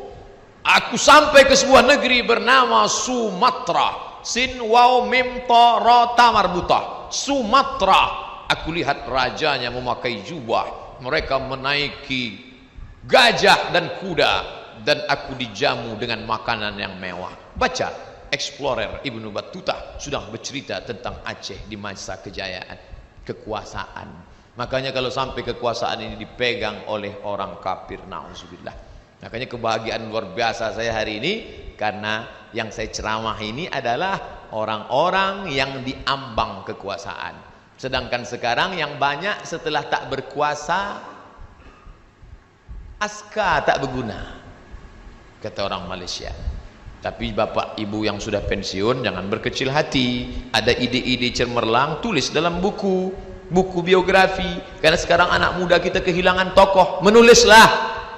Aku sampai ke sebuah negeri bernama Sumatra. Sin waw mim ta ra ta marbuta. Sumatra. Aku lihat rajanya memakai jubah, mereka menaiki gajah dan kuda, dan aku dijamu dengan makanan yang mewah. Baca, Explorer Ibnu Battuta sudah bercerita tentang Aceh di masa kejayaan, kekuasaan. Makanya kalau sampai kekuasaan ini dipegang oleh orang kafir, na'udzubillah. Makanya kebahagiaan luar biasa saya hari ini, karena yang saya ceramah ini adalah orang-orang yang diambang kekuasaan. Sedangkan sekarang yang banyak setelah tak berkuasa, aska tak berguna, kata orang Malaysia. Tapi bapak ibu yang sudah pensiun jangan berkecil hati. Ada ide-ide cemerlang, tulis dalam buku biografi. Karena sekarang anak muda kita kehilangan tokoh, menulislah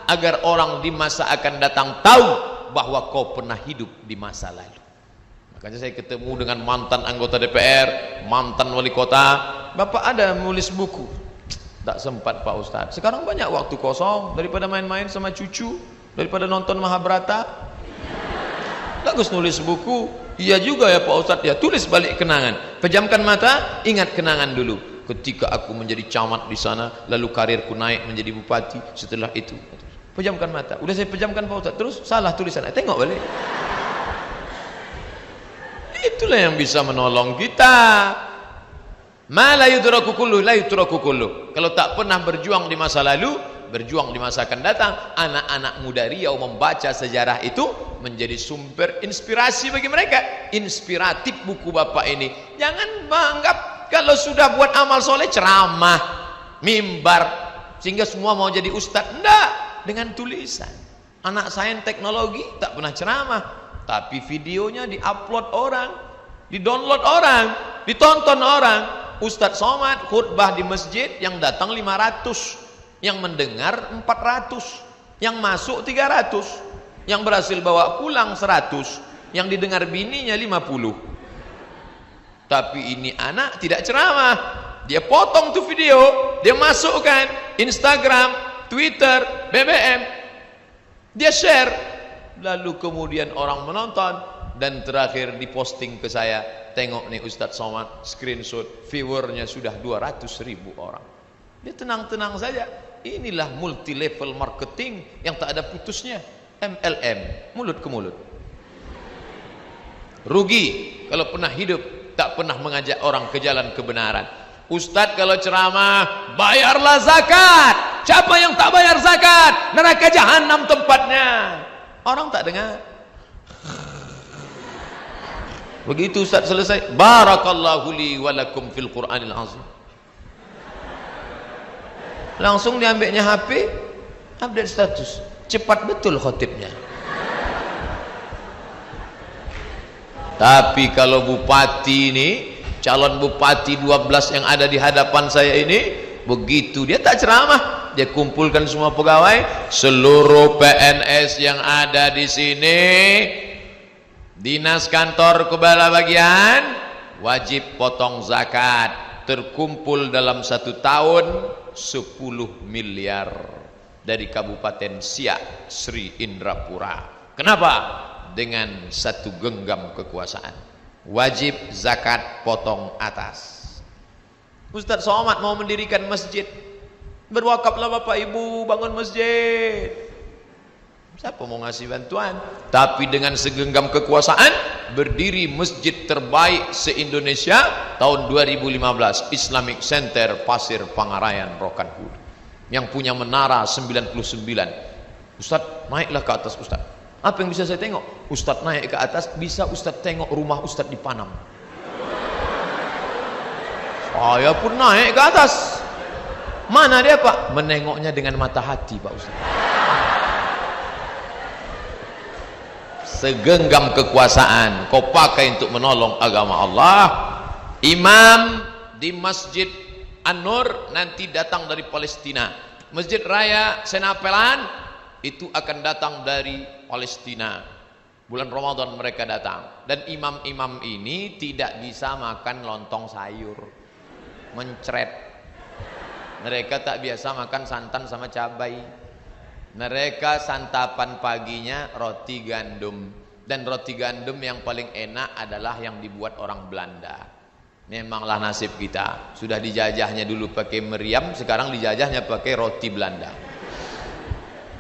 agar orang di masa akan datang tahu bahwa kau pernah hidup di masa lalu. Makanya saya ketemu dengan mantan anggota DPR, mantan wali kota. Bapak ada menulis buku, tak sempat Pak Ustadz. Sekarang banyak waktu kosong, daripada main-main sama cucu, daripada nonton Mahabharata. Bagus nulis buku. Iya juga ya Pak Ustadz, ya tulis balik kenangan. Pejamkan mata, ingat kenangan dulu. Ketika aku menjadi camat di sana, lalu karirku naik menjadi bupati. Setelah itu, pejamkan mata. Udah saya pejamkan Pak Ustadz, terus salah tulisan. Tengok balik. itulah yang bisa menolong kita. Ma la yudraku kullu la yutraku kullu. Kalau tak pernah berjuang di masa lalu, berjuang di masa akan datang. Anak-anak muda Riau membaca sejarah itu menjadi sumber inspirasi bagi mereka. Inspiratif buku bapak ini. Jangan menganggap kalau sudah buat amal soleh ceramah, mimbar, sehingga semua mau jadi ustadz. Enggak, dengan tulisan. Anak sains teknologi tak pernah ceramah, tapi videonya diupload orang, didownload orang, ditonton orang. Ustadz Somad khutbah di masjid, yang datang 500, yang mendengar 400, yang masuk 300, yang berhasil bawa pulang 100, yang didengar bininya 50. Tapi ini anak tidak ceramah, dia potong tuh video, dia masukkan Instagram, Twitter, BBM, dia share, lalu kemudian orang menonton, dan terakhir diposting ke saya. Tengok nih Ustadz Somad, screenshot, viewernya sudah 200.000 orang. Dia tenang-tenang saja. Inilah multi level marketing yang tak ada putusnya. MLM, mulut ke mulut. Rugi kalau pernah hidup tak pernah mengajak orang ke jalan kebenaran. Ustadz kalau ceramah, bayarlah zakat. Siapa yang tak bayar zakat, neraka jahanam tempatnya. Orang tak dengar. Begitu Ustaz selesai, barakallahu li wa lakum fil Qur'anil azim. Langsung diambilnya HP, update status. Cepat betul khotibnya. Tapi kalau bupati ini, calon bupati 12 yang ada di hadapan saya ini, begitu dia tak ceramah, dia kumpulkan semua pegawai, seluruh PNS yang ada di sini, dinas kantor kepala bagian wajib potong zakat, terkumpul dalam 1 tahun 10 miliar dari Kabupaten Siak, Sri Indrapura. Kenapa? Dengan 1 genggam kekuasaan. Wajib zakat potong atas. Ustadz Somad mau mendirikan masjid, berwakaflah bapak ibu bangun masjid. Siapa mau ngasih bantuan? Tapi dengan segenggam kekuasaan, berdiri masjid terbaik se-Indonesia tahun 2015, Islamic Center Pasir Pangarayan Rokan Hulu, yang punya menara 99. Ustadz, naiklah ke atas Ustadz. Apa yang bisa saya tengok? Ustadz naik ke atas, bisa Ustadz tengok rumah Ustadz di Panam. Saya pun naik ke atas. Mana dia Pak? Menengoknya dengan mata hati Pak Ustadz. Segenggam kekuasaan kau pakai untuk menolong agama Allah. Imam di Masjid An-Nur nanti datang dari Palestina. Masjid Raya Senapelan itu akan datang dari Palestina. Bulan Ramadan mereka datang. Dan imam-imam ini tidak bisa makan lontong sayur, mencret. Mereka tak biasa makan santan sama cabai. Mereka santapan paginya roti gandum, dan roti gandum yang paling enak adalah yang dibuat orang Belanda. Memanglah nasib kita, sudah dijajahnya dulu pakai meriam, sekarang dijajahnya pakai roti Belanda.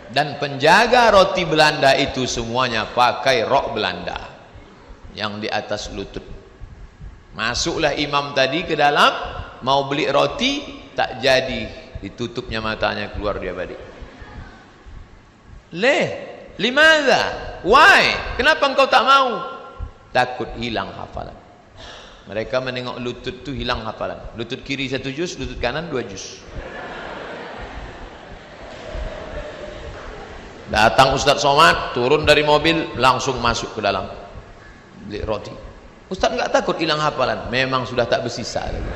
Dan penjaga roti Belanda itu semuanya pakai rok Belanda yang di atas lutut. Masuklah imam tadi ke dalam, mau beli roti, tak jadi, ditutupnya matanya, keluar dia balik. Limadha? Why? Kenapa engkau tak mau? Takut hilang hafalan. Mereka menengok lutut tu hilang hafalan. Lutut kiri 1 juz, lutut kanan 2 juz. Datang Ustadz Somad, turun dari mobil, langsung masuk ke dalam beli roti. Ustadz enggak takut hilang hafalan? Memang sudah tak bersisa lagi.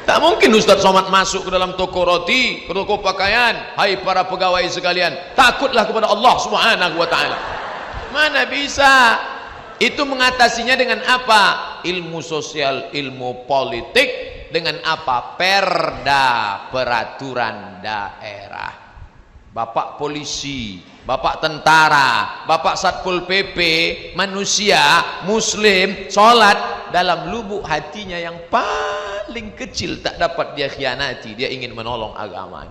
Tak mungkin Ustadz Somad masuk ke dalam toko roti, ke toko pakaian. Hai para pegawai sekalian, takutlah kepada Allah Subhanahu wa ta'ala. Mana bisa? Itu mengatasinya dengan apa? Ilmu sosial, ilmu politik. Dengan apa? Perda, peraturan daerah. Bapak polisi, bapak tentara, bapak satpol PP, manusia, muslim, sholat, dalam lubuk hatinya yang paling kecil tak dapat dia khianati, dia ingin menolong agama.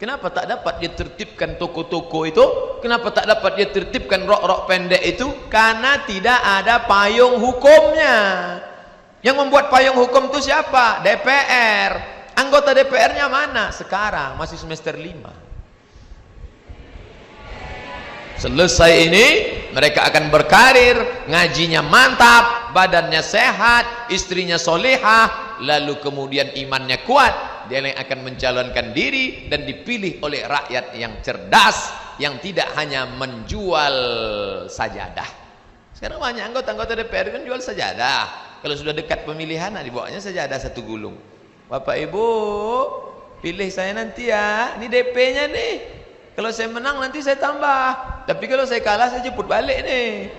Kenapa tak dapat dia tertibkan toko-toko itu? Kenapa tak dapat dia tertibkan rok-rok pendek itu? Karena tidak ada payung hukumnya. Yang membuat payung hukum itu siapa? DPR. Anggota DPR-nya mana? Sekarang masih semester 5. Selesai ini mereka akan berkarir, ngajinya mantap, badannya sehat, istrinya solehah, lalu kemudian imannya kuat, dia yang akan mencalonkan diri dan dipilih oleh rakyat yang cerdas, yang tidak hanya menjual sajadah. Sekarang banyak anggota DPR kan jual sajadah. Kalau sudah dekat pemilihan, dibawanya sajadah 1 gulung. Bapak Ibu, pilih saya nanti ya, ini DP-nya nih. Kalau saya menang nanti saya tambah, tapi kalau saya kalah saya jemput balik nih.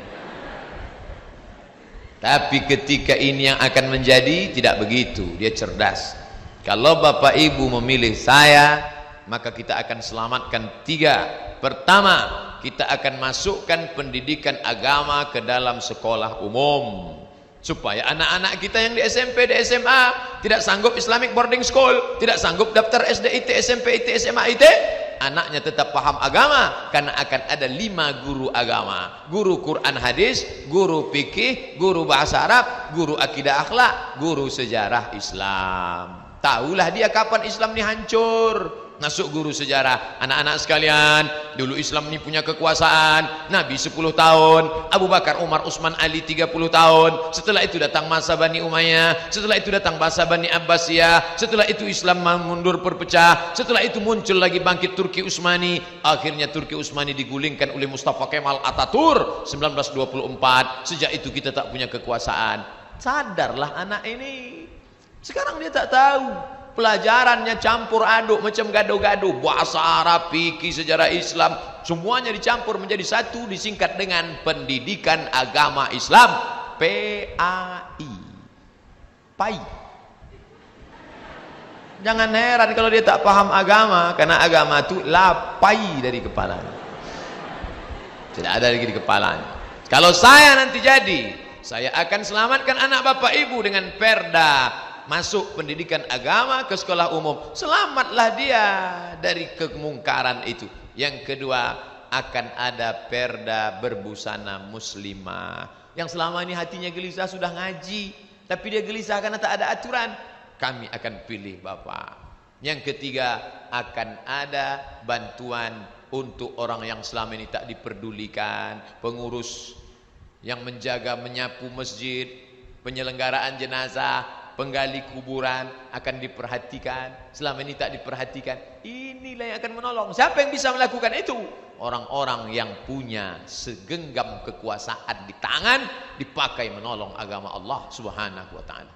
Tapi ketika ini yang akan menjadi, tidak begitu. Dia cerdas. Kalau Bapak Ibu memilih saya, maka kita akan selamatkan 3. Pertama, kita akan masukkan pendidikan agama ke dalam sekolah umum, supaya anak-anak kita yang di SMP, di SMA tidak sanggup Islamic boarding school, tidak sanggup daftar SD, IT, SMP, IT, SMA, IT, anaknya tetap paham agama, karena akan ada 5 guru agama: guru Quran hadis, guru fikih, guru bahasa Arab, guru akidah akhlak, guru sejarah Islam. Tahulah dia kapan Islam ini hancur. Masuk guru sejarah. Anak-anak sekalian, dulu Islam ini punya kekuasaan. Nabi 10 tahun, Abu Bakar, Umar, Utsman, Ali 30 tahun. Setelah itu datang masa Bani Umayyah, setelah itu datang masa Bani Abbasiyah, setelah itu Islam mundur berpecah, setelah itu muncul lagi bangkit Turki Utsmani. Akhirnya Turki Utsmani digulingkan oleh Mustafa Kemal Atatürk 1924. Sejak itu kita tak punya kekuasaan. Sadarlah anak ini. Sekarang dia tak tahu. Pelajarannya campur aduk macam gado-gado, bahasa Arab, fikih, sejarah Islam, semuanya dicampur menjadi satu, disingkat dengan pendidikan agama Islam, PAI. PAI. Jangan heran kalau dia tak paham agama, karena agama itu lapai dari kepalanya, tidak ada lagi di kepalanya. Kalau saya nanti jadi, saya akan selamatkan anak bapak ibu dengan perda masuk pendidikan agama ke sekolah umum. Selamatlah dia dari kemungkaran itu. Yang kedua, akan ada perda berbusana muslimah. Yang selama ini hatinya gelisah, sudah ngaji tapi dia gelisah karena tak ada aturan, kami akan pilih Bapak. Yang ketiga, akan ada bantuan untuk orang yang selama ini tak diperdulikan. Pengurus yang menjaga menyapu masjid, penyelenggaraan jenazah, penggali kuburan akan diperhatikan. Selama ini tak diperhatikan. Inilah yang akan menolong. Siapa yang bisa melakukan itu? Orang-orang yang punya segenggam kekuasaan di tangan, dipakai menolong agama Allah Subhanahu wa ta'ala.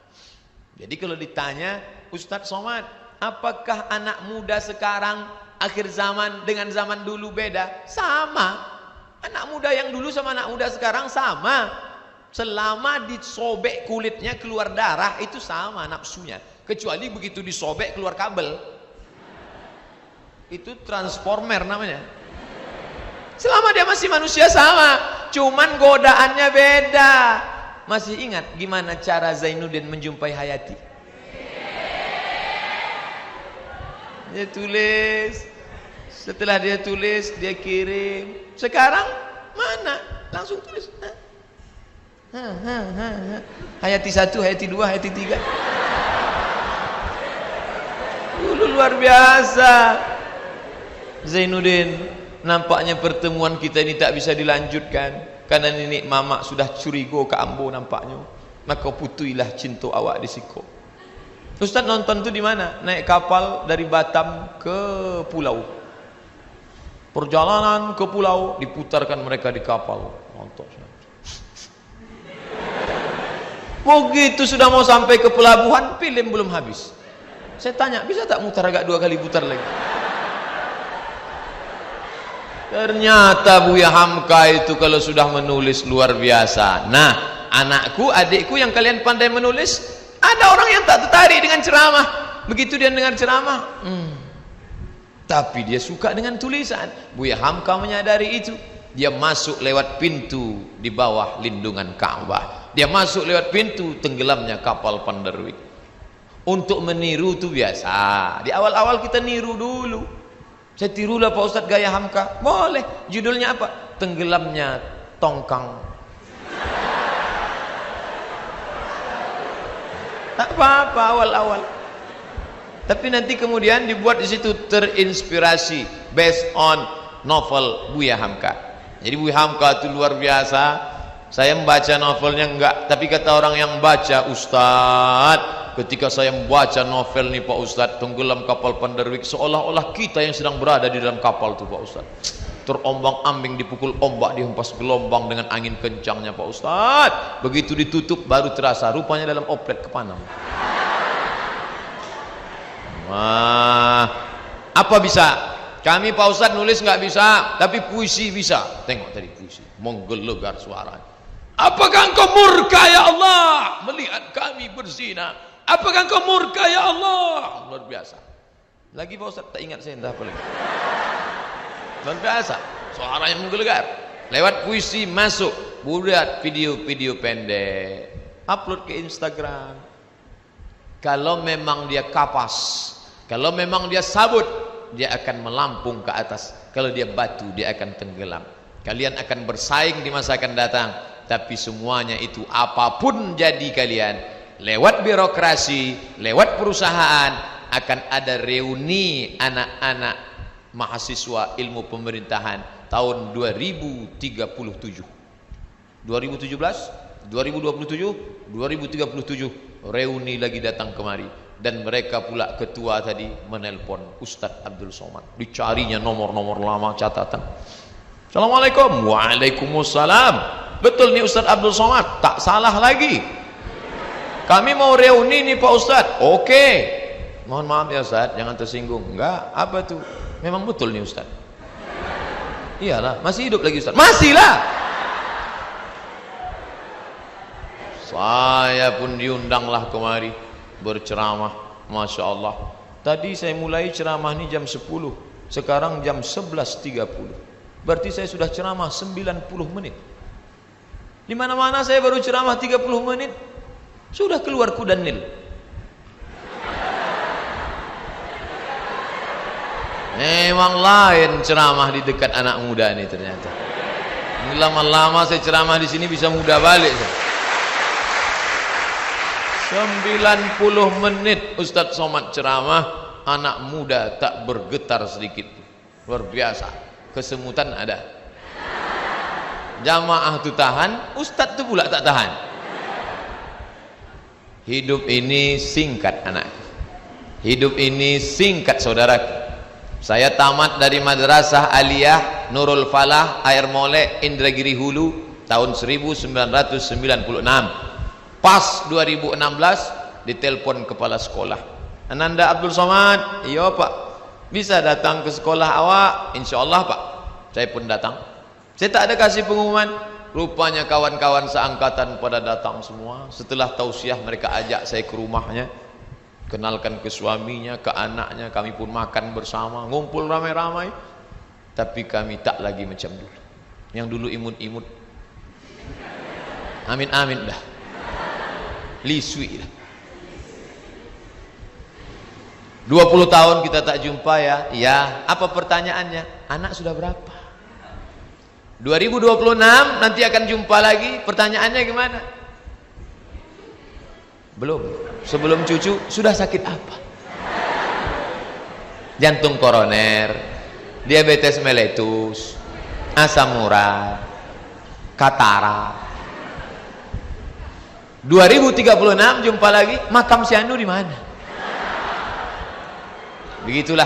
Jadi kalau ditanya, Ustadz Somad, apakah anak muda sekarang akhir zaman dengan zaman dulu beda? Sama. Anak muda yang dulu sama anak muda sekarang sama. Selama disobek kulitnya keluar darah, itu sama nafsunya. Kecuali begitu disobek keluar kabel, itu transformer namanya. Selama dia masih manusia sama, cuman godaannya beda. Masih ingat gimana cara Zainuddin menjumpai Hayati? Dia tulis, setelah dia tulis dia kirim. Sekarang mana? Langsung tulis. Hayati 1, Hayati 2, Hayati 3. Dulu luar biasa. Zainuddin, nampaknya pertemuan kita ini tak bisa dilanjutkan karena nenek mamak sudah curigo ke Ambo nampaknya. Maka putuilah cinta awak di siko. Ustaz nonton tu di mana? Naik kapal dari Batam ke pulau. Perjalanan ke pulau, diputarkan mereka di kapal. Nonton. Begitu sudah mau sampai ke pelabuhan, film belum habis. Saya tanya, bisa tak mutar agak 2 kali putar lagi? Ternyata Buya Hamka itu kalau sudah menulis luar biasa. Nah, anakku, adikku yang kalian pandai menulis, ada orang yang tak tertarik dengan ceramah. Begitu dia dengar ceramah, tapi dia suka dengan tulisan. Buya Hamka menyadari itu. Dia masuk lewat pintu di bawah lindungan Ka'bah. Dia masuk lewat pintu tenggelamnya kapal Panderwik. Untuk meniru itu biasa. Di awal-awal kita niru dulu. Saya tirulah Pak Ustadz gaya Hamka. Boleh. Judulnya apa? Tenggelamnya tongkang. Tak apa-apa awal-awal. Tapi nanti kemudian dibuat di situ terinspirasi based on novel Buya Hamka. Jadi Buya Hamka itu luar biasa. Saya membaca novelnya enggak, tapi kata orang yang baca, Ustadz, ketika saya membaca novel nih Pak Ustadz, Tenggelam Kapal Panderwik, seolah-olah kita yang sedang berada di dalam kapal tuh Pak Ustadz. Terombang-ambing, dipukul ombak, dihempas gelombang dengan angin kencangnya Pak Ustadz. Begitu ditutup baru terasa rupanya dalam oplet kepanam. Wah, apa bisa? Kami Pak Ustadz nulis nggak bisa, tapi puisi bisa. Tengok tadi puisi, menggelegar suaranya. Apakah engkau murka ya Allah melihat kami berzina? Apakah engkau murka ya Allah? Luar biasa. Lagi Pak Ustadz tak ingat saya entah apa lagi. Luar biasa, suaranya menggelegar. Lewat puisi masuk, buat video-video pendek, upload ke Instagram. Kalau memang dia kapas, kalau memang dia sabut, dia akan melampung ke atas. Kalau dia batu, dia akan tenggelam. Kalian akan bersaing di masa akan datang. Tapi semuanya itu apapun jadi kalian, lewat birokrasi, lewat perusahaan, akan ada reuni anak-anak mahasiswa ilmu pemerintahan tahun 2037. 2017, 2027, 2037 reuni lagi datang kemari. Dan mereka pula ketua tadi menelpon Ustadz Abdul Somad, dicarinya nomor-nomor lama catatan. Assalamualaikum. Waalaikumsalam. Betul nih Ustadz Abdul Somad, tak salah lagi. Kami mau reuni nih Pak Ustadz. Oke. Mohon maaf ya Ustadz, jangan tersinggung. Enggak, apa tuh? Memang betul nih Ustadz. Iyalah, masih hidup lagi Ustadz. Masih lah. Saya pun diundanglah kemari berceramah. Masya Allah. Tadi saya mulai ceramah ini jam 10, sekarang jam 11.30. Berarti saya sudah ceramah 90 menit. Di mana-mana saya baru ceramah 30 menit, sudah keluar kuda Nil. Memang lain ceramah di dekat anak muda ini ternyata. Ini lama-lama saya ceramah di sini bisa muda balik. 90 menit Ustadz Somad ceramah, anak muda tak bergetar sedikit. Luar biasa. Kesemutan ada. Jamaah itu tahan, Ustadz itu pula tak tahan. Hidup ini singkat anak. Hidup ini singkat saudara. Saya tamat dari Madrasah Aliyah Nurul Falah Air Molek Indragiri Hulu tahun 1996. Pas 2016 ditelepon kepala sekolah, Ananda Abdul Somad. Iya Pak, bisa datang ke sekolah awak? Insya Allah Pak. Saya pun datang. Saya tak ada kasih pengumuman. Rupanya kawan-kawan seangkatan pada datang semua. Setelah tausiah mereka ajak saya ke rumahnya, kenalkan ke suaminya, ke anaknya. Kami pun makan bersama, ngumpul ramai-ramai. Tapi kami tak lagi macam dulu. Yang dulu imut-imut, amin-amin dah, lisui dah. 20 tahun kita tak jumpa ya. Ya, apa pertanyaannya? Anak sudah berapa? 2026 nanti akan jumpa lagi. Pertanyaannya gimana? Belum. Sebelum cucu sudah sakit apa? Jantung koroner, diabetes mellitus, asam urat, katarak. 2036 jumpa lagi. Makam si Anu di mana? Begitulah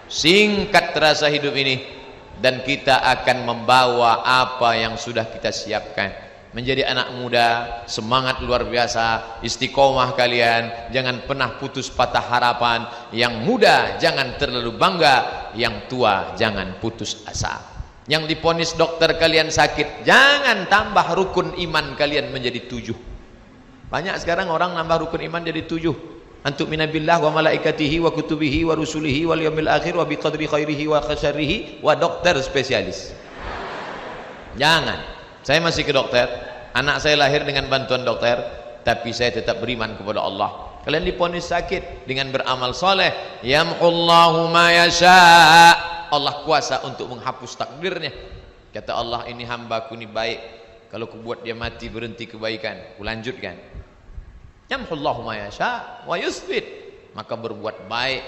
singkat terasa hidup ini. Dan kita akan membawa apa yang sudah kita siapkan. Menjadi anak muda, semangat luar biasa, istiqomah kalian, jangan pernah putus patah harapan. Yang muda jangan terlalu bangga, yang tua jangan putus asa. Yang diponis dokter kalian sakit, jangan tambah rukun iman kalian menjadi 7. Banyak sekarang orang nambah rukun iman jadi 7. Antuk minabillah wa malaikatihi wa kutubihi wa rusulihi wal yaumil akhir wa biqadri khairihi wa syarrihi wa dokter spesialis. Jangan. Saya masih ke dokter. Anak saya lahir dengan bantuan dokter, tapi saya tetap beriman kepada Allah. Kalian diponis sakit dengan beramal soleh, yamhullahu ma yasha. Allah kuasa untuk menghapus takdirnya. Kata Allah, ini hambaku ini baik, kalau kubuat dia mati berhenti kebaikan, kulanjutkan. Yamhullahu ma yasha wa yusbit. Maka berbuat baik,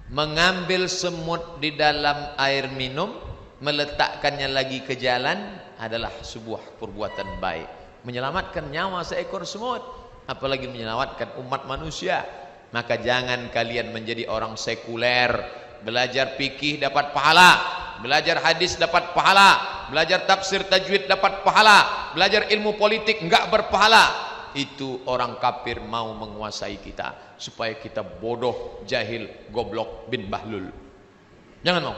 mengambil semut di dalam air minum, meletakkannya lagi ke jalan adalah sebuah perbuatan baik. Menyelamatkan nyawa seekor semut, apalagi menyelamatkan umat manusia. Maka jangan kalian menjadi orang sekuler, belajar fikih dapat pahala, belajar hadis dapat pahala, belajar tafsir tajwid dapat pahala, belajar ilmu politik enggak berpahala. Itu orang kafir mau menguasai kita supaya kita bodoh, jahil, goblok bin bahlul. Jangan mau.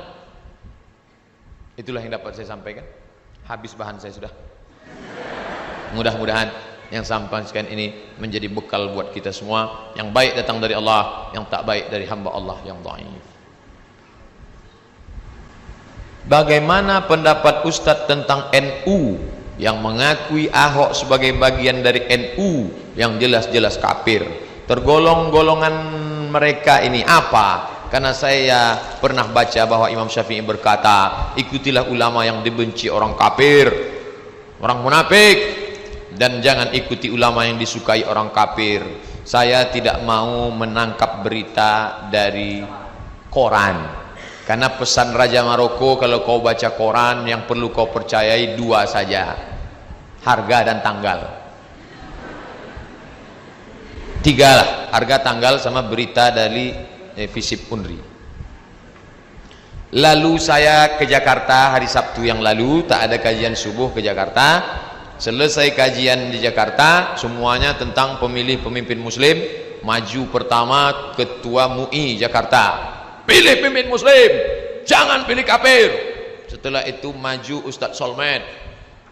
Itulah yang dapat saya sampaikan. Habis bahan saya sudah. Mudah-mudahan yang sampaikan ini menjadi bekal buat kita semua. Yang baik datang dari Allah, yang tak baik dari hamba Allah yang dhaif. Bagaimana pendapat Ustadz tentang NU yang mengakui Ahok sebagai bagian dari NU yang jelas-jelas kafir? Tergolong golongan mereka ini apa? Karena saya pernah baca bahwa Imam Syafi'i berkata, ikutilah ulama yang dibenci orang kafir, orang munafik, dan jangan ikuti ulama yang disukai orang kafir. Saya tidak mau menangkap berita dari koran, karena pesan Raja Maroko, kalau kau baca koran yang perlu kau percayai dua saja, harga dan tanggal. Tiga lah, harga, tanggal, sama berita dari Visip Unri. Lalu saya ke Jakarta hari Sabtu yang lalu, tak ada kajian subuh ke Jakarta. Selesai kajian di Jakarta, semuanya tentang pemilih pemimpin muslim. Maju pertama Ketua MUI Jakarta, pilih pemimpin muslim, jangan pilih kafir. Setelah itu maju Ustadz Solmed,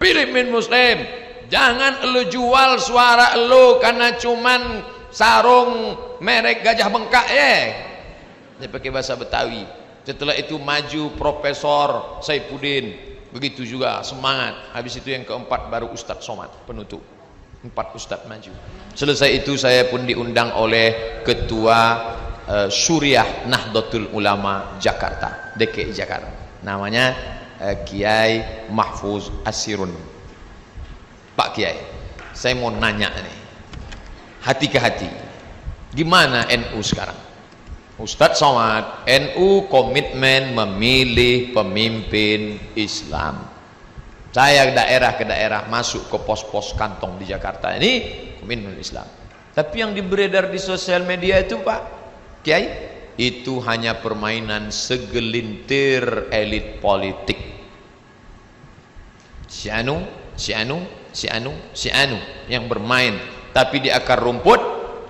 pilih pemimpin muslim, jangan elu jual suara elu karena cuman sarung merek Gajah Bengkak ya. Ini pakai bahasa Betawi. Setelah itu maju Profesor Saifuddin, begitu juga semangat. Habis itu yang keempat baru Ustadz Somad penutup. 4 Ustadz maju. Selesai itu saya pun diundang oleh Ketua Suriah Nahdlatul Ulama Jakarta, DKI Jakarta, namanya Kiai Mahfuz Asirun. Pak Kiai, saya mau nanya nih, hati ke hati, gimana NU sekarang? Ustadz Somad, NU komitmen memilih pemimpin Islam. Saya daerah ke daerah, masuk ke pos-pos kantong di Jakarta ini komitmen Islam. Tapi yang beredar di sosial media itu Pak Kiai, itu hanya permainan segelintir elit politik. Si anu yang bermain, tapi di akar rumput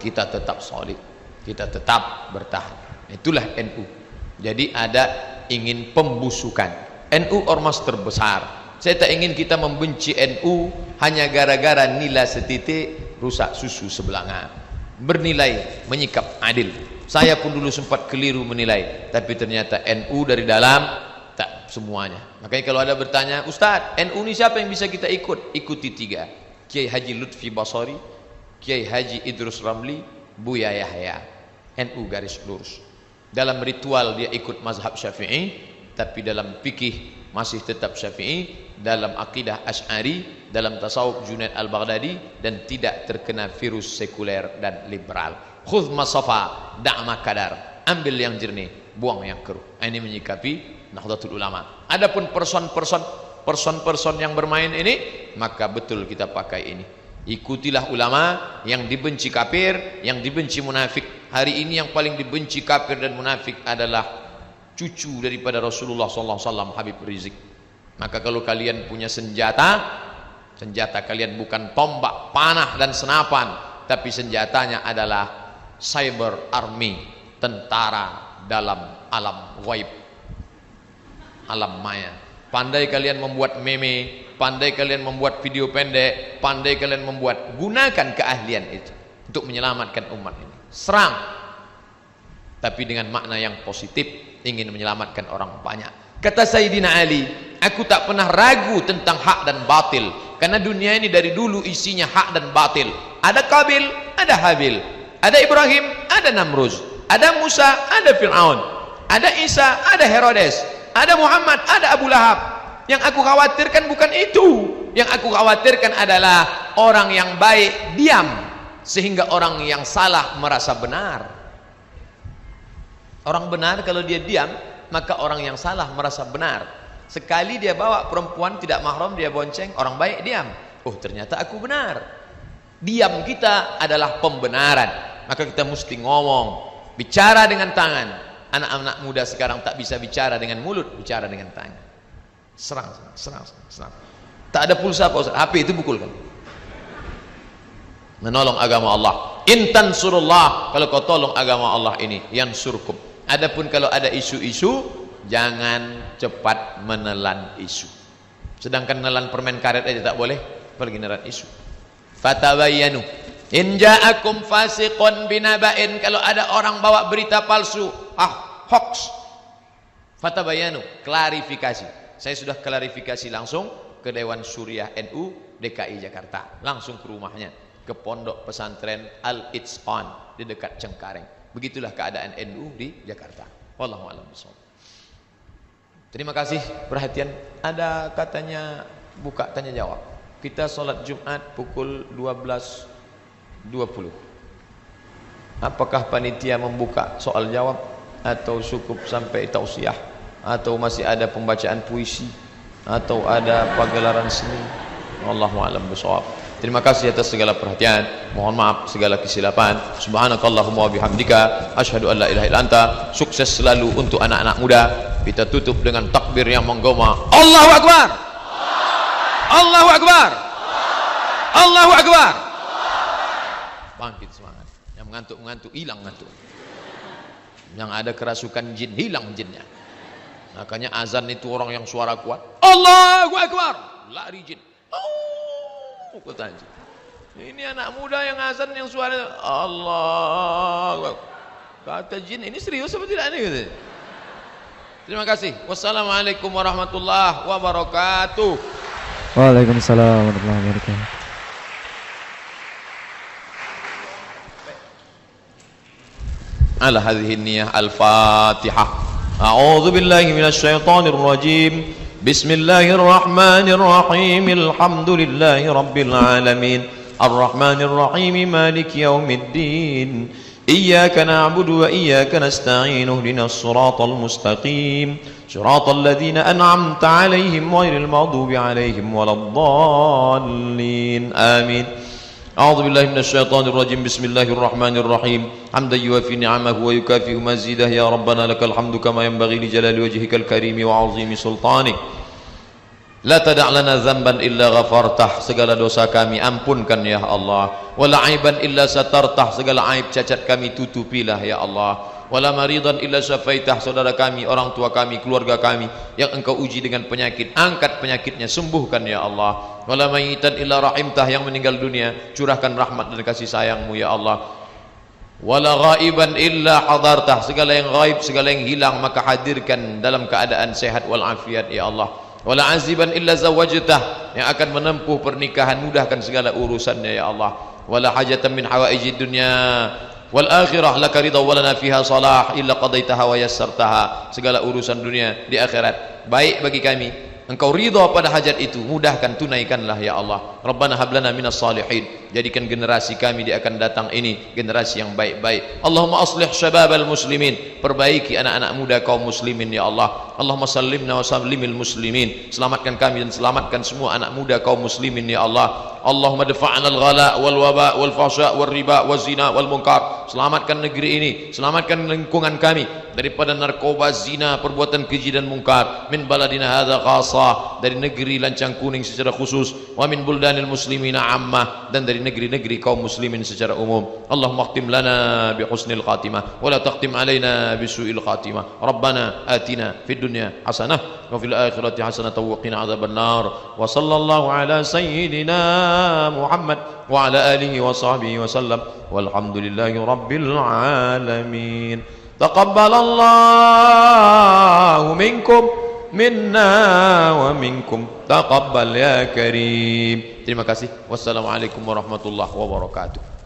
kita tetap solid, kita tetap bertahan. Itulah NU. Jadi ada ingin pembusukan. NU ormas terbesar. Saya tak ingin kita membenci NU hanya gara-gara nilai setitik rusak susu sebelanga. Bernilai menyikap adil. Saya pun dulu sempat keliru menilai, tapi ternyata NU dari dalam tak semuanya. Makanya kalau ada bertanya, Ustadz, NU ini siapa yang bisa kita ikut? Ikuti 3. Kiai Haji Lutfi Basari, Kiai Haji Idrus Ramli, Buya Yahya. NU garis lurus. Dalam ritual dia ikut mazhab Syafi'i, tapi dalam fikih masih tetap Syafi'i, dalam akidah Asy'ari, dalam tasawuf Junaid Al-Baghdadi, dan tidak terkena virus sekuler dan liberal. Khudh masafa da'ma kadar, ambil yang jernih, buang yang keruh. Ini menyikapi Nahdlatul Ulama. Adapun person yang bermain ini, maka betul kita pakai ini. Ikutilah ulama yang dibenci kafir, yang dibenci munafik. Hari ini yang paling dibenci kafir dan munafik adalah cucu daripada Rasulullah SAW, Habib Rizik. Maka kalau kalian punya senjata kalian bukan tombak, panah dan senapan, tapi senjatanya adalah cyber army, tentara dalam alam ghaib, alam maya. Pandai kalian membuat meme, pandai kalian membuat video pendek, pandai kalian membuat, gunakan keahlian itu untuk menyelamatkan umat ini. Serang, tapi dengan makna yang positif, ingin menyelamatkan orang banyak. Kata Sayyidina Ali, aku tak pernah ragu tentang hak dan batil, karena dunia ini dari dulu isinya hak dan batil. Ada Qabil, ada Habil. Ada Ibrahim, ada Namrud, ada Musa, ada Fir'aun, ada Isa, ada Herodes, ada Muhammad, ada Abu Lahab. Yang aku khawatirkan bukan itu. Yang aku khawatirkan adalah orang yang baik diam, sehingga orang yang salah merasa benar. Orang benar kalau dia diam, maka orang yang salah merasa benar. Sekali dia bawa perempuan tidak mahram, dia bonceng, orang baik diam. Oh, ternyata aku benar. Diam kita adalah pembenaran. Maka kita mesti ngomong, bicara dengan tangan. Anak-anak muda sekarang tak bisa bicara dengan mulut, bicara dengan tangan. Serang. Tak ada pulsa Pak Ustaz, HP itu pukulkan. Menolong agama Allah. Intan surullah, kalau kau tolong agama Allah ini, yansurkum. Adapun kalau ada isu-isu, jangan cepat menelan isu. Sedangkan menelan permen karet aja tak boleh, apalagi menelan isu. Fatabayyanu in ja'akum fasiqun binaba'in, kalau ada orang bawa berita palsu, hoax, fatabayyanu, klarifikasi. Saya sudah klarifikasi langsung ke Dewan Syuriah NU DKI Jakarta, langsung ke rumahnya, ke pondok pesantren Al-Itzqan di dekat Cengkareng. Begitulah keadaan NU di Jakarta. Wallahu a'lam bishawab. Terima kasih perhatian. Ada katanya buka tanya jawab. Kita sholat Jumat pukul 12.20. Apakah panitia membuka soal jawab atau cukup sampai tausiah, atau masih ada pembacaan puisi, atau ada pagelaran seni? Wallahu a'lam bishawab. Terima kasih atas segala perhatian. Mohon maaf segala kesilapan. Subhanakallahumma wa bihamdika asyhadu an la ilaha illa anta. Sukses selalu untuk anak-anak muda. Kita tutup dengan takbir yang menggema. Allahu Akbar. Allahu Akbar. Allahu Akbar. Bangkit semangat. Yang mengantuk-mengantuk hilang ngantuk. Yang ada kerasukan jin hilang jinnya. Makanya azan itu orang yang suara kuat. Allahu Akbar. Lari jin. Kata jin. Ini anak muda yang azan yang suara Allah. Kata jin, ini serius apa tidak ini? Terima kasih. Wassalamualaikum warahmatullahi wabarakatuh. Waalaikumsalam warahmatullahi wabarakatuh. Ala hadhihi niyyah al-Fatihah. A'udzu billahi minasy syaithanir rajim. Bismillahirrahmanirrahim. Alhamdulillahi rabbil alamin. Arrahmanir rahim. Maliki yaumiddin. Iyyaka na'budu wa iyyaka nasta'in. Ihdinas siratal mustaqim. Siratal ladzina an'amta 'alaihim ghairil maghdubi 'alaihim waladdallin. Amin. A'udzu billahi minasyaitonir rajim. Bismillahirrahmanirrahim. Hamdan yuwafi ni'amahu wa yukafi mazidah. Ya rabbana lakal hamdu kama yanbaghi li jalali wajhikal karim wa 'azimi sultanik. La tada' lana dzamban illa ghafartah. Segala dosa kami ampunkan ya Allah. Wala aiban illa satartah. Segala aib cacat kami tutupilah ya Allah. Wala maridan illa syafaitah. Saudara kami, orang tua kami, keluarga kami yang engkau uji dengan penyakit, angkat penyakitnya, sembuhkan ya Allah. Wala mayitan illa rahimtah. Yang meninggal dunia, curahkan rahmat dan kasih sayangmu ya Allah. Wala ghaiban illa hadartah. Segala yang ghaib, segala yang hilang, maka hadirkan dalam keadaan sehat walafiat ya Allah. Wala aziban illa zawajtah. Yang akan menempuh pernikahan, mudahkan segala urusannya ya Allah. Wala hajatan min hawaijid dunya wal akhirah laka ridha wa lana fiha salah illa qadaitaha wa yassartaha. Segala urusan dunia di akhirat baik bagi kami, engkau ridha pada hajat itu, mudahkan, tunaikanlah ya Allah. Rabbana hab lana minas salihin. Jadikan generasi kami di akan datang ini generasi yang baik-baik. Allahumma aslih syababal muslimin. Perbaiki anak-anak muda kaum muslimin ya Allah. Allahumma sallimna wa sallimil muslimin. Selamatkan kami dan selamatkan semua anak muda kaum muslimin ya Allah. Allahumma dafa'na al-ghala wal waba wal fahsya wal riba wal zina wal munkar. Selamatkan negeri ini, selamatkan lingkungan kami daripada narkoba, zina, perbuatan keji dan mungkar. Min baladina hadza khassa, dari negeri Lancang Kuning secara khusus, wa min buldanil muslimina ammah, dan dari negeri-negeri kaum muslimin secara umum. Allahumma khtim lana bi husnil khatimah wa la taqtim alaina bi su'il khatimah. Rabbana atina fid dunya hasanah wa fil akhirati hasanah wa qina adzaban nar. Wa sallallahu ala sayyidina Muhammad wa ala alihi wa sahbihi wa sallam. Walhamdulillahi rabbil alamin. Taqabbalallahu minkum minna wa minkum. Taqabbal ya karim. Terima kasih. Wassalamualaikum warahmatullahi wabarakatuh.